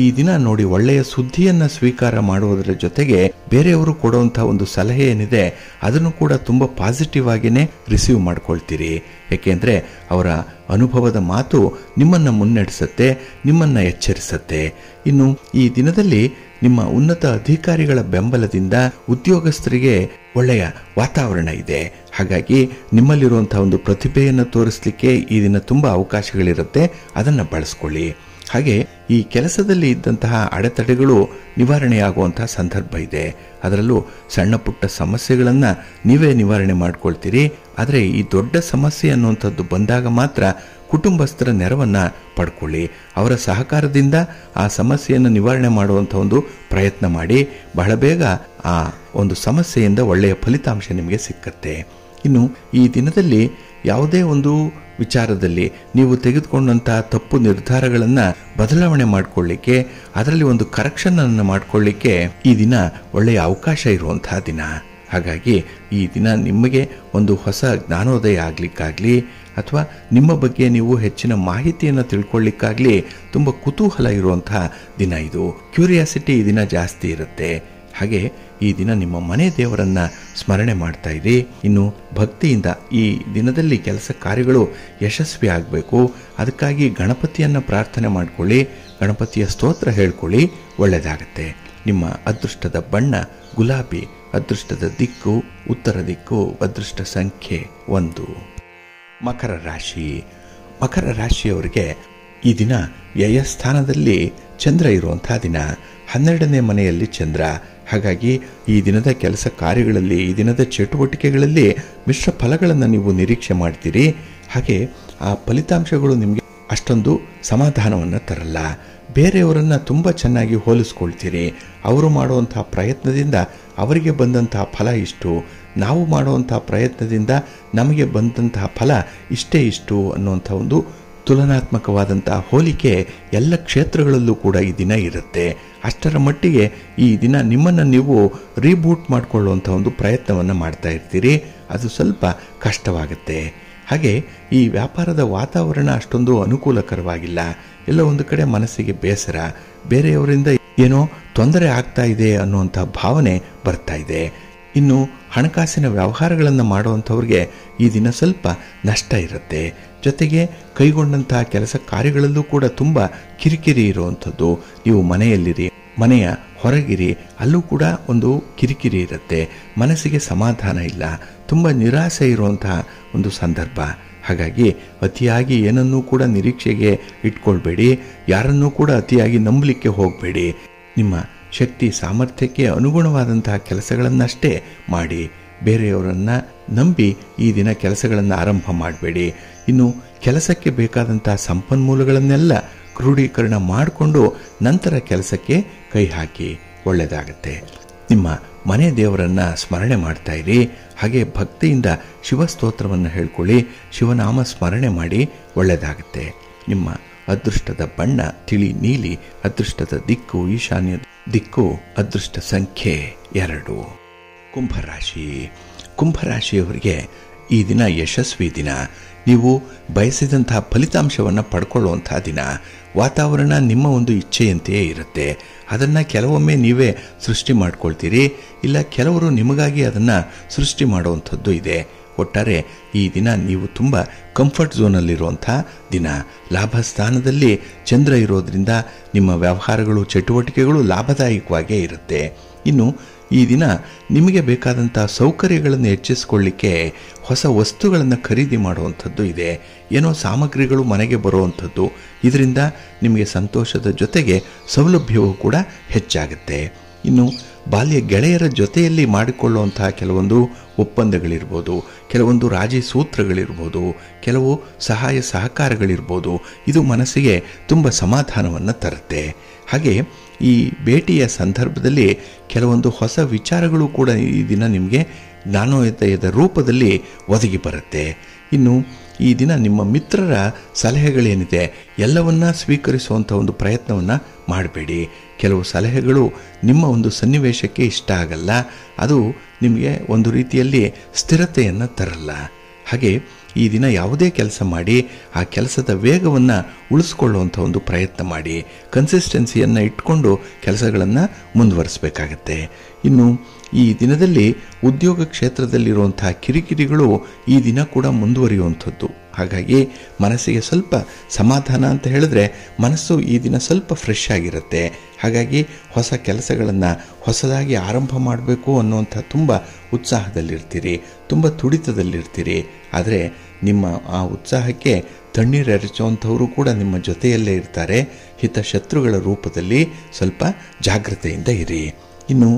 ಈ ದಿನ ನೋಡಿ ಒಳ್ಳೆಯ ಸುದ್ದಿಯನ್ನು ಸ್ವೀಕಾರ ಮಾಡುವುದರ ಜೊತೆಗೆ ಬೇರೆಯವರು ಕೊಡುವಂತಹ ಒಂದು ಸಲಹೆ ಏನಿದೆ ಅದನ್ನು ಕೂಡ ತುಂಬ ಪಾಸಿಟಿವ್ ಆಗಿನೇ ರಿಸೀವ್ ಮಾಡ್ಕೊಳ್ತೀರಿ. ಯಾಕೆಂದರೆ ಅವರ ಅನುಭವದ ಮಾತು ನಿಮ್ಮನ್ನು ಮುನ್ನಡೆಸುತ್ತೆ, ನಿಮ್ಮನ್ನು ಎಚ್ಚರಿಸುತ್ತೆ. ಇನ್ನು ಈ ದಿನದಲ್ಲಿ ನಿಮ್ಮ ಉನ್ನತ ಅಧಿಕಾರಿಗಳ ಬೆಂಬಲದಿಂದ ಉದ್ಯೋಗಸ್ಥರಿಗೆ ಒಳ್ಳೆಯ ವಾತಾವರಣ ಇದೆ. ಹಾಗಾಗಿ ನಿಮ್ಮಲ್ಲಿರುವಂತಹ ಒಂದು ಪ್ರತಿಭೆಯನ್ನು ತೋರಿಸಲಿಕ್ಕೆ ಈ ದಿನ ತುಂಬ ಅವಕಾಶಗಳಿರುತ್ತೆ, ಅದನ್ನು ಬಳಸ್ಕೊಳ್ಳಿ. ಹಾಗೆ ಈ ಕೆಲಸದಲ್ಲಿ ಇದ್ದಂತಹ ಅಡೆತಡೆಗಳು ನಿವಾರಣೆಯಾಗುವಂತಹ ಸಂದರ್ಭ ಇದೆ. ಅದರಲ್ಲೂ ಸಣ್ಣ ಪುಟ್ಟ ಸಮಸ್ಯೆಗಳನ್ನು ನೀವೇ ನಿವಾರಣೆ ಮಾಡ್ಕೊಳ್ತೀರಿ. ಆದರೆ ಈ ದೊಡ್ಡ ಸಮಸ್ಯೆ ಅನ್ನುವಂಥದ್ದು ಬಂದಾಗ ಮಾತ್ರ ಕುಟುಂಬಸ್ಥರ ನೆರವನ್ನು ಪಡ್ಕೊಳ್ಳಿ. ಅವರ ಸಹಕಾರದಿಂದ ಆ ಸಮಸ್ಯೆಯನ್ನು ನಿವಾರಣೆ ಮಾಡುವಂಥ ಒಂದು ಪ್ರಯತ್ನ ಮಾಡಿ. ಬಹಳ ಬೇಗ ಆ ಒಂದು ಸಮಸ್ಯೆಯಿಂದ ಒಳ್ಳೆಯ ಫಲಿತಾಂಶ ನಿಮಗೆ ಸಿಕ್ಕತ್ತೆ. ಇನ್ನು ಈ ದಿನದಲ್ಲಿ ಯಾವುದೇ ಒಂದು ವಿಚಾರದಲ್ಲಿ ನೀವು ತೆಗೆದುಕೊಂಡಂತಹ ತಪ್ಪು ನಿರ್ಧಾರಗಳನ್ನು ಬದಲಾವಣೆ ಮಾಡಿಕೊಳ್ಳಿಕ್ಕೆ, ಅದರಲ್ಲಿ ಒಂದು ಕರೆಕ್ಷನನ್ನು ಮಾಡಿಕೊಳ್ಳಿಕ್ಕೆ ಈ ದಿನ ಒಳ್ಳೆಯ ಅವಕಾಶ ಇರುವಂತಹ ದಿನ. ಹಾಗಾಗಿ ಈ ದಿನ ನಿಮಗೆ ಒಂದು ಹೊಸ ಜ್ಞಾನೋದಯ ಆಗಲಿಕ್ಕಾಗಲಿ ಅಥವಾ ನಿಮ್ಮ ಬಗ್ಗೆ ನೀವು ಹೆಚ್ಚಿನ ಮಾಹಿತಿಯನ್ನು ತಿಳ್ಕೊಳ್ಳಿಕ್ಕಾಗಲಿ ತುಂಬ ಕುತೂಹಲ ಇರುವಂತಹ ದಿನ ಇದು. ಕ್ಯೂರಿಯಾಸಿಟಿ ಈ ದಿನ ಜಾಸ್ತಿ ಇರುತ್ತೆ. ಹಾಗೆ ಈ ದಿನ ನಿಮ್ಮ ಮನೆ ದೇವರನ್ನು ಸ್ಮರಣೆ ಮಾಡ್ತಾ ಇರಿ. ಇನ್ನು ಭಕ್ತಿಯಿಂದ ಈ ದಿನದಲ್ಲಿ ಕೆಲಸ ಕಾರ್ಯಗಳು ಯಶಸ್ವಿ ಆಗಬೇಕು. ಅದಕ್ಕಾಗಿ ಗಣಪತಿಯನ್ನು ಪ್ರಾರ್ಥನೆ ಮಾಡಿಕೊಳ್ಳಿ, ಗಣಪತಿಯ ಸ್ತೋತ್ರ ಹೇಳ್ಕೊಳ್ಳಿ, ಒಳ್ಳೆಯದಾಗತ್ತೆ. ನಿಮ್ಮ ಅದೃಷ್ಟದ ಬಣ್ಣ ಗುಲಾಬಿ, ಅದೃಷ್ಟದ ದಿಕ್ಕು ಉತ್ತರ ದಿಕ್ಕು, ಅದೃಷ್ಟ ಸಂಖ್ಯೆ 1. ಮಕರ ರಾಶಿ. ಮಕರ ರಾಶಿಯವರಿಗೆ ಈ ದಿನ ವ್ಯಯಸ್ಥಾನದಲ್ಲಿ ಚಂದ್ರ ಇರುವಂತಹ ದಿನ, 12ನೇ ಮನೆಯಲ್ಲಿ ಚಂದ್ರ. ಹಾಗಾಗಿ ಈ ದಿನದ ಕೆಲಸ ಕಾರ್ಯಗಳಲ್ಲಿ, ಈ ದಿನದ ಚಟುವಟಿಕೆಗಳಲ್ಲಿ ಮಿಶ್ರ ಫಲಗಳನ್ನು ನೀವು ನಿರೀಕ್ಷೆ ಮಾಡ್ತೀರಿ. ಹಾಗೆ ಆ ಫಲಿತಾಂಶಗಳು ನಿಮಗೆ ಅಷ್ಟೊಂದು ಸಮಾಧಾನವನ್ನು ತರಲ್ಲ. ಬೇರೆಯವರನ್ನು ತುಂಬ ಚೆನ್ನಾಗಿ ಹೋಲಿಸ್ಕೊಳ್ತೀರಿ. ಅವರು ಮಾಡುವಂತಹ ಪ್ರಯತ್ನದಿಂದ ಅವರಿಗೆ ಬಂದಂತಹ ಫಲ ಇಷ್ಟು, ನಾವು ಮಾಡುವಂತಹ ಪ್ರಯತ್ನದಿಂದ ನಮಗೆ ಬಂದಂತಹ ಫಲ ಇಷ್ಟು ಅನ್ನುವಂಥ ಒಂದು ತುಲನಾತ್ಮಕವಾದಂತಹ ಹೋಲಿಕೆ ಎಲ್ಲ ಕ್ಷೇತ್ರಗಳಲ್ಲೂ ಕೂಡ ಈ ದಿನ ಇರುತ್ತೆ. ಅಷ್ಟರ ಮಟ್ಟಿಗೆ ಈ ದಿನ ನಿಮ್ಮನ್ನು ನೀವು ರೀಬೂಟ್ ಮಾಡಿಕೊಳ್ಳುವಂಥ ಒಂದು ಪ್ರಯತ್ನವನ್ನು ಮಾಡ್ತಾ ಇರ್ತೀರಿ. ಅದು ಸ್ವಲ್ಪ ಕಷ್ಟವಾಗುತ್ತೆ. ಹಾಗೆ ಈ ವ್ಯಾಪಾರದ ವಾತಾವರಣ ಅಷ್ಟೊಂದು ಅನುಕೂಲಕರವಾಗಿಲ್ಲ. ಎಲ್ಲ ಒಂದು ಕಡೆ ಮನಸ್ಸಿಗೆ ಬೇಸರ, ಬೇರೆಯವರಿಂದ ಏನೋ ತೊಂದರೆ ಆಗ್ತಾ ಇದೆ ಅನ್ನುವಂಥ ಭಾವನೆ ಬರ್ತಾ ಇದೆ. ಇನ್ನು ಹಣಕಾಸಿನ ವ್ಯವಹಾರಗಳನ್ನು ಮಾಡುವಂಥವ್ರಿಗೆ ಈ ದಿನ ಸ್ವಲ್ಪ ನಷ್ಟ ಇರುತ್ತೆ. ಜೊತೆಗೆ ಕೈಗೊಂಡಂತಹ ಕೆಲಸ ಕಾರ್ಯಗಳಲ್ಲೂ ಕೂಡ ತುಂಬ ಕಿರಿಕಿರಿ ಇರುವಂಥದ್ದು. ನೀವು ಮನೆಯಲ್ಲಿರಿ, ಮನೆಯ ಹೊರಗಿರಿ, ಅಲ್ಲೂ ಕೂಡ ಒಂದು ಕಿರಿಕಿರಿ ಇರುತ್ತೆ. ಮನಸ್ಸಿಗೆ ಸಮಾಧಾನ ಇಲ್ಲ, ತುಂಬ ನಿರಾಸೆ ಇರುವಂತಹ ಒಂದು ಸಂದರ್ಭ. ಹಾಗಾಗಿ ಅತಿಯಾಗಿ ಏನನ್ನೂ ಕೂಡ ನಿರೀಕ್ಷೆಗೆ ಇಟ್ಕೊಳ್ಬೇಡಿ. ಯಾರನ್ನೂ ಕೂಡ ಅತಿಯಾಗಿ ನಂಬಲಿಕ್ಕೆ ಹೋಗಬೇಡಿ. ನಿಮ್ಮ ಶಕ್ತಿ ಸಾಮರ್ಥ್ಯಕ್ಕೆ ಅನುಗುಣವಾದಂತಹ ಕೆಲಸಗಳನ್ನಷ್ಟೇ ಮಾಡಿ. ಬೇರೆಯವರನ್ನು ನಂಬಿ ಈ ದಿನ ಕೆಲಸಗಳನ್ನು ಆರಂಭ ಮಾಡಬೇಡಿ. ಇನ್ನು ಕೆಲಸಕ್ಕೆ ಬೇಕಾದಂತಹ ಸಂಪನ್ಮೂಲಗಳನ್ನೆಲ್ಲ ಕ್ರೋಢೀಕರಣ ಮಾಡಿಕೊಂಡು ನಂತರ ಕೆಲಸಕ್ಕೆ ಕೈ ಹಾಕಿ, ಒಳ್ಳೆಯದಾಗತ್ತೆ. ನಿಮ್ಮ ಮನೆ ದೇವರನ್ನು ಸ್ಮರಣೆ ಮಾಡ್ತಾ ಇರಿ. ಹಾಗೆ ಭಕ್ತಿಯಿಂದ ಶಿವಸ್ತೋತ್ರವನ್ನು ಹೇಳ್ಕೊಳ್ಳಿ, ಶಿವನಾಮ ಸ್ಮರಣೆ ಮಾಡಿ, ಒಳ್ಳೆಯದಾಗತ್ತೆ. ನಿಮ್ಮ ಅದೃಷ್ಟದ ಬಣ್ಣ ತಿಳಿ ನೀಲಿ, ಅದೃಷ್ಟದ ದಿಕ್ಕು ಈಶಾನ್ಯ ದಿಕ್ಕು, ಅದೃಷ್ಟ ಸಂಖ್ಯೆ 2. ಕುಂಭರಾಶಿ. ಕುಂಭರಾಶಿಯವರಿಗೆ ಈ ದಿನ ಯಶಸ್ವಿ ದಿನ. ನೀವು ಬಯಸಿದಂತಹ ಫಲಿತಾಂಶವನ್ನು ಪಡ್ಕೊಳ್ಳುವಂತಹ ದಿನ. ವಾತಾವರಣ ನಿಮ್ಮ ಒಂದು ಇಚ್ಛೆಯಂತೆಯೇ ಇರುತ್ತೆ. ಅದನ್ನು ಕೆಲವೊಮ್ಮೆ ನೀವೇ ಸೃಷ್ಟಿ ಮಾಡ್ಕೊಳ್ತೀರಿ, ಇಲ್ಲ ಕೆಲವರು ನಿಮಗಾಗಿ ಅದನ್ನು ಸೃಷ್ಟಿ ಮಾಡುವಂಥದ್ದು ಇದೆ. ಒಟ್ಟಾರೆ ಈ ದಿನ ನೀವು ತುಂಬ ಕಂಫರ್ಟ್ ಝೋನಲ್ಲಿರುವಂಥ ದಿನ. ಲಾಭ ಸ್ಥಾನದಲ್ಲಿ ಚಂದ್ರ ಇರೋದ್ರಿಂದ ನಿಮ್ಮ ವ್ಯವಹಾರಗಳು, ಚಟುವಟಿಕೆಗಳು ಲಾಭದಾಯಕವಾಗೇ ಇರುತ್ತೆ. ಇನ್ನು ಈ ದಿನ ನಿಮಗೆ ಬೇಕಾದಂಥ ಸೌಕರ್ಯಗಳನ್ನು ಹೆಚ್ಚಿಸಿಕೊಳ್ಳಿಕ್ಕೆ ಹೊಸ ವಸ್ತುಗಳನ್ನು ಖರೀದಿ ಮಾಡುವಂಥದ್ದು ಇದೆ. ಏನೋ ಸಾಮಗ್ರಿಗಳು ಮನೆಗೆ ಬರುವಂಥದ್ದು. ಇದರಿಂದ ನಿಮಗೆ ಸಂತೋಷದ ಜೊತೆಗೆ ಸೌಲಭ್ಯವೂ ಕೂಡ ಹೆಚ್ಚಾಗುತ್ತೆ. ಇನ್ನು ಬಾಲ್ಯ ಗೆಳೆಯರ ಜೊತೆಯಲ್ಲಿ ಮಾಡಿಕೊಳ್ಳುವಂತಹ ಕೆಲವೊಂದು ಒಪ್ಪಂದಗಳಿರ್ಬೋದು, ಕೆಲವೊಂದು ರಾಜಿ ಸೂತ್ರಗಳಿರ್ಬೋದು, ಕೆಲವು ಸಹಾಯ ಸಹಕಾರಗಳಿರ್ಬೋದು. ಇದು ಮನಸ್ಸಿಗೆ ತುಂಬ ಸಮಾಧಾನವನ್ನು ತರುತ್ತೆ. ಹಾಗೆ ಈ ಭೇಟಿಯ ಸಂದರ್ಭದಲ್ಲಿ ಕೆಲವೊಂದು ಹೊಸ ವಿಚಾರಗಳು ಕೂಡ ಈ ದಿನ ನಿಮಗೆ ಜ್ಞಾನೋದಯದ ರೂಪದಲ್ಲಿ ಒದಗಿ ಬರುತ್ತೆ. ಇನ್ನು ಈ ದಿನ ನಿಮ್ಮ ಮಿತ್ರರ ಸಲಹೆಗಳೇನಿದೆ ಎಲ್ಲವನ್ನ ಸ್ವೀಕರಿಸುವಂಥ ಒಂದು ಪ್ರಯತ್ನವನ್ನು ಮಾಡಬೇಡಿ. ಕೆಲವು ಸಲಹೆಗಳು ನಿಮ್ಮ ಒಂದು ಸನ್ನಿವೇಶಕ್ಕೆ ಇಷ್ಟ ಆಗಲ್ಲ, ಅದು ನಿಮಗೆ ಒಂದು ರೀತಿಯಲ್ಲಿ ಸ್ಥಿರತೆಯನ್ನು ತರಲ್ಲ. ಹಾಗೆ ಈ ದಿನ ಯಾವುದೇ ಕೆಲಸ ಮಾಡಿ ಆ ಕೆಲಸದ ವೇಗವನ್ನು ಉಳಿಸ್ಕೊಳ್ಳುವಂಥ ಒಂದು ಪ್ರಯತ್ನ ಮಾಡಿ, ಕನ್ಸಿಸ್ಟೆನ್ಸಿಯನ್ನು ಇಟ್ಕೊಂಡು ಕೆಲಸಗಳನ್ನು ಮುಂದುವರಿಸಬೇಕಾಗತ್ತೆ. ಇನ್ನು ಈ ದಿನದಲ್ಲಿ ಉದ್ಯೋಗ ಕ್ಷೇತ್ರದಲ್ಲಿರುವಂತಹ ಕಿರಿಕಿರಿಗಳು ಈ ದಿನ ಕೂಡ ಮುಂದುವರಿಯುವಂಥದ್ದು. ಹಾಗಾಗಿ ಮನಸ್ಸಿಗೆ ಸ್ವಲ್ಪ ಸಮಾಧಾನ ಅಂತ ಹೇಳಿದ್ರೆ ಮನಸ್ಸು ಈ ದಿನ ಸ್ವಲ್ಪ ಫ್ರೆಶ್ ಆಗಿರುತ್ತೆ. ಹಾಗಾಗಿ ಹೊಸ ಕೆಲಸಗಳನ್ನು ಹೊಸದಾಗಿ ಆರಂಭ ಮಾಡಬೇಕು ಅನ್ನುವಂಥ ತುಂಬ ಉತ್ಸಾಹದಲ್ಲಿರ್ತೀರಿ, ತುಂಬ ತುಡಿತದಲ್ಲಿರ್ತೀರಿ. ಆದರೆ ನಿಮ್ಮ ಆ ಉತ್ಸಾಹಕ್ಕೆ ತಣ್ಣೀರೆರಚುವಂಥವರು ಕೂಡ ನಿಮ್ಮ ಜೊತೆಯಲ್ಲೇ ಇರ್ತಾರೆ. ಹಿತಶತ್ರುಗಳ ರೂಪದಲ್ಲಿ ಸ್ವಲ್ಪ ಜಾಗ್ರತೆಯಿಂದ ಇರಿ. ಇನ್ನು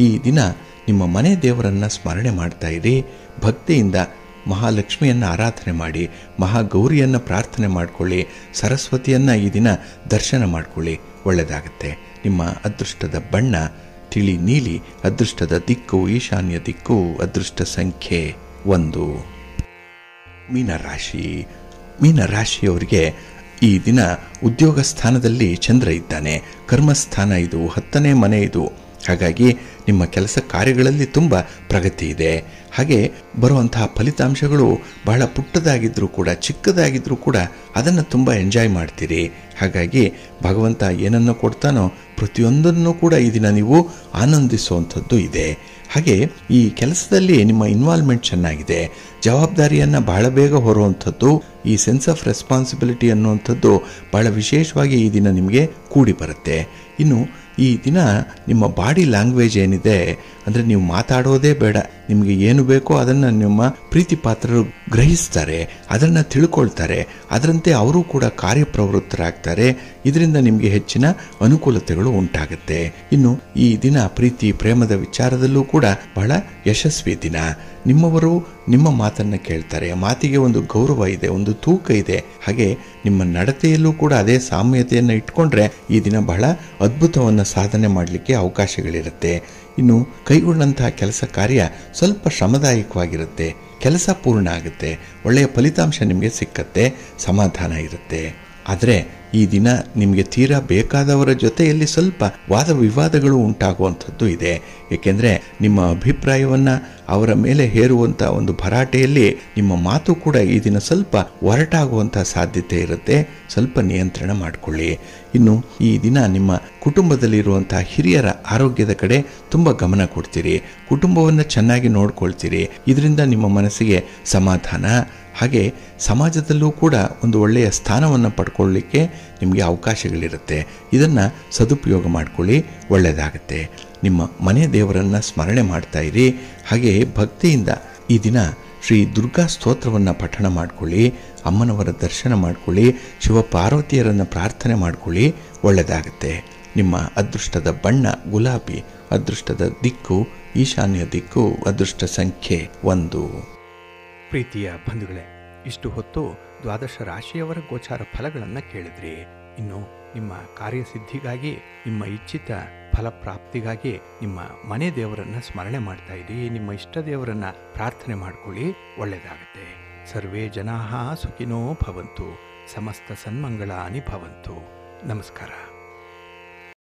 ಈ ದಿನ ನಿಮ್ಮ ಮನೆ ದೇವರನ್ನು ಸ್ಮರಣೆ ಮಾಡ್ತಾ ಇರಿ. ಭಕ್ತಿಯಿಂದ ಮಹಾಲಕ್ಷ್ಮಿಯನ್ನು ಆರಾಧನೆ ಮಾಡಿ, ಮಹಾಗೌರಿಯನ್ನು ಪ್ರಾರ್ಥನೆ ಮಾಡಿಕೊಳ್ಳಿ, ಸರಸ್ವತಿಯನ್ನು ಈ ದಿನ ದರ್ಶನ ಮಾಡಿಕೊಳ್ಳಿ, ಒಳ್ಳೆಯದಾಗತ್ತೆ. ನಿಮ್ಮ ಅದೃಷ್ಟದ ಬಣ್ಣ ತಿಳಿ ನೀಲಿ, ಅದೃಷ್ಟದ ದಿಕ್ಕು ಈಶಾನ್ಯ ದಿಕ್ಕು, ಅದೃಷ್ಟ ಸಂಖ್ಯೆ 1. ಮೀನರಾಶಿ. ಮೀನರಾಶಿಯವರಿಗೆ ಈ ದಿನ ಉದ್ಯೋಗ ಸ್ಥಾನದಲ್ಲಿ ಚಂದ್ರ ಇದ್ದಾನೆ. ಕರ್ಮಸ್ಥಾನ ಇದು, 10ನೇ ಮನೆ ಇದು. ಹಾಗಾಗಿ ನಿಮ್ಮ ಕೆಲಸ ಕಾರ್ಯಗಳಲ್ಲಿ ತುಂಬ ಪ್ರಗತಿ ಇದೆ. ಹಾಗೆ ಬರುವಂತಹ ಫಲಿತಾಂಶಗಳು ಬಹಳ ಪುಟ್ಟದಾಗಿದ್ದರೂ ಕೂಡ, ಚಿಕ್ಕದಾಗಿದ್ದರೂ ಕೂಡ ಅದನ್ನು ತುಂಬ ಎಂಜಾಯ್ ಮಾಡ್ತೀರಿ. ಹಾಗಾಗಿ ಭಗವಂತ ಏನನ್ನು ಕೊಡ್ತಾನೋ ಪ್ರತಿಯೊಂದನ್ನು ಕೂಡ ಈ ದಿನ ನೀವು ಆನಂದಿಸುವಂಥದ್ದು ಇದೆ. ಹಾಗೆ ಈ ಕೆಲಸದಲ್ಲಿ ನಿಮ್ಮ ಇನ್ವಾಲ್ವ್ಮೆಂಟ್ ಚೆನ್ನಾಗಿದೆ. ಜವಾಬ್ದಾರಿಯನ್ನು ಬಹಳ ಬೇಗ ಹೊರುವಂಥದ್ದು, ಈ ಸೆನ್ಸ್ ಆಫ್ ರೆಸ್ಪಾನ್ಸಿಬಿಲಿಟಿ ಅನ್ನುವಂಥದ್ದು ಬಹಳ ವಿಶೇಷವಾಗಿ ಈ ದಿನ ನಿಮಗೆ ಕೂಡಿ ಬರುತ್ತೆ. ಇನ್ನು ಈ ದಿನ ನಿಮ್ಮ ಬಾಡಿ ಲ್ಯಾಂಗ್ವೇಜ್ ಏನಿದೆ ಅಂದರೆ ನೀವು ಮಾತಾಡೋದೇ ಬೇಡ, ನಿಮಗೆ ಏನು ಬೇಕೋ ಅದನ್ನು ನಿಮ್ಮ ಪ್ರೀತಿ ಪಾತ್ರರು ಗ್ರಹಿಸ್ತಾರೆ, ಅದನ್ನು ತಿಳ್ಕೊಳ್ತಾರೆ, ಅದರಂತೆ ಅವರು ಕೂಡ ಕಾರ್ಯಪ್ರವೃತ್ತರಾಗ್ತಾರೆ. ಇದರಿಂದ ನಿಮಗೆ ಹೆಚ್ಚಿನ ಅನುಕೂಲತೆಗಳು ಉಂಟಾಗುತ್ತೆ. ಇನ್ನು ಈ ದಿನ ಪ್ರೀತಿ ಪ್ರೇಮದ ವಿಚಾರದಲ್ಲೂ ಕೂಡ ಬಹಳ ಯಶಸ್ವಿ ದಿನ. ನಿಮ್ಮವರು ನಿಮ್ಮ ಮಾತನ್ನು ಕೇಳ್ತಾರೆ, ಮಾತಿಗೆ ಒಂದು ಗೌರವ ಇದೆ, ಒಂದು ತೂಕ ಇದೆ. ಹಾಗೆ ನಿಮ್ಮ ನಡತೆಯಲ್ಲೂ ಕೂಡ ಅದೇ ಸಾಮ್ಯತೆಯನ್ನು ಇಟ್ಕೊಂಡ್ರೆ ಈ ದಿನ ಬಹಳ ಅದ್ಭುತವನ್ನು ಸಾಧನೆ ಮಾಡಲಿಕ್ಕೆ ಅವಕಾಶಗಳಿರುತ್ತೆ. ಇನ್ನು ಕೈಗೊಂಡಂತಹ ಕೆಲಸ ಕಾರ್ಯ ಸ್ವಲ್ಪ ಶ್ರಮದಾಯಕವಾಗಿರುತ್ತೆ, ಕೆಲಸ ಪೂರ್ಣ ಆಗುತ್ತೆ, ಒಳ್ಳೆಯ ಫಲಿತಾಂಶ ನಿಮಗೆ ಸಿಕ್ಕತ್ತೆ, ಸಮಾಧಾನ ಇರುತ್ತೆ. ಆದರೆ ಈ ದಿನ ನಿಮಗೆ ತೀರಾ ಬೇಕಾದವರ ಜೊತೆಯಲ್ಲಿ ಸ್ವಲ್ಪ ವಾದ ವಿವಾದಗಳು ಉಂಟಾಗುವಂಥದ್ದು ಇದೆ. ಏಕೆಂದರೆ ನಿಮ್ಮ ಅಭಿಪ್ರಾಯವನ್ನು ಅವರ ಮೇಲೆ ಹೇರುವಂಥ ಒಂದು ಭರಾಟೆಯಲ್ಲಿ ನಿಮ್ಮ ಮಾತು ಕೂಡ ಈ ದಿನ ಸ್ವಲ್ಪ ಒರಟಾಗುವಂಥ ಸಾಧ್ಯತೆ ಇರುತ್ತೆ. ಸ್ವಲ್ಪ ನಿಯಂತ್ರಣ ಮಾಡಿಕೊಳ್ಳಿ. ಇನ್ನು ಈ ದಿನ ನಿಮ್ಮ ಕುಟುಂಬದಲ್ಲಿರುವಂಥ ಹಿರಿಯರ ಆರೋಗ್ಯದ ಕಡೆ ತುಂಬ ಗಮನ ಕೊಡ್ತೀರಿ, ಕುಟುಂಬವನ್ನು ಚೆನ್ನಾಗಿ ನೋಡ್ಕೊಳ್ತೀರಿ. ಇದರಿಂದ ನಿಮ್ಮ ಮನಸ್ಸಿಗೆ ಸಮಾಧಾನ, ಹಾಗೆ ಸಮಾಜದಲ್ಲೂ ಕೂಡ ಒಂದು ಒಳ್ಳೆಯ ಸ್ಥಾನವನ್ನು ಪಡ್ಕೊಳ್ಳಿಕ್ಕೆ ನಿಮಗೆ ಅವಕಾಶಗಳಿರುತ್ತೆ. ಇದನ್ನು ಸದುಪಯೋಗ ಮಾಡಿಕೊಳ್ಳಿ, ಒಳ್ಳೆಯದಾಗುತ್ತೆ. ನಿಮ್ಮ ಮನೆ ದೇವರನ್ನು ಸ್ಮರಣೆ ಮಾಡ್ತಾ ಇರಿ. ಹಾಗೆ ಭಕ್ತಿಯಿಂದ ಈ ದಿನ ಶ್ರೀ ದುರ್ಗಾ ಸ್ತೋತ್ರವನ್ನು ಪಠಣ ಮಾಡಿಕೊಳ್ಳಿ, ಅಮ್ಮನವರ ದರ್ಶನ ಮಾಡಿಕೊಳ್ಳಿ, ಶಿವಪಾರ್ವತಿಯರನ್ನು ಪ್ರಾರ್ಥನೆ ಮಾಡಿಕೊಳ್ಳಿ, ಒಳ್ಳೆಯದಾಗುತ್ತೆ. ನಿಮ್ಮ ಅದೃಷ್ಟದ ಬಣ್ಣ ಗುಲಾಬಿ, ಅದೃಷ್ಟದ ದಿಕ್ಕು ಈಶಾನ್ಯ ದಿಕ್ಕು, ಅದೃಷ್ಟ ಸಂಖ್ಯೆ 1. ಪ್ರೀತಿಯ ಬಂಧುಗಳೇ, ಇಷ್ಟು ಹೊತ್ತು ದ್ವಾದಶ ರಾಶಿಯವರ ಗೋಚಾರ ಫಲಗಳನ್ನು ಕೇಳಿದ್ರಿ. ಇನ್ನು ನಿಮ್ಮ ಕಾರ್ಯಸಿದ್ಧಿಗಾಗಿ, ನಿಮ್ಮ ಇಚ್ಛಿತ ಫಲಪ್ರಾಪ್ತಿಗಾಗಿ ನಿಮ್ಮ ಮನೆ ದೇವರನ್ನ ಸ್ಮರಣೆ ಮಾಡ್ತಾ ಇರಿ, ನಿಮ್ಮ ಇಷ್ಟ ದೇವರನ್ನ ಪ್ರಾರ್ಥನೆ ಮಾಡ್ಕೊಳ್ಳಿ, ಒಳ್ಳೆಯದಾಗುತ್ತೆ. ಸರ್ವೇ ಜನಾಃ ಸುಖಿನೋ ಭವಂತು, ಸಮಸ್ತ ಸನ್ಮಂಗಳಾನಿ ಭವಂತು. ನಮಸ್ಕಾರ.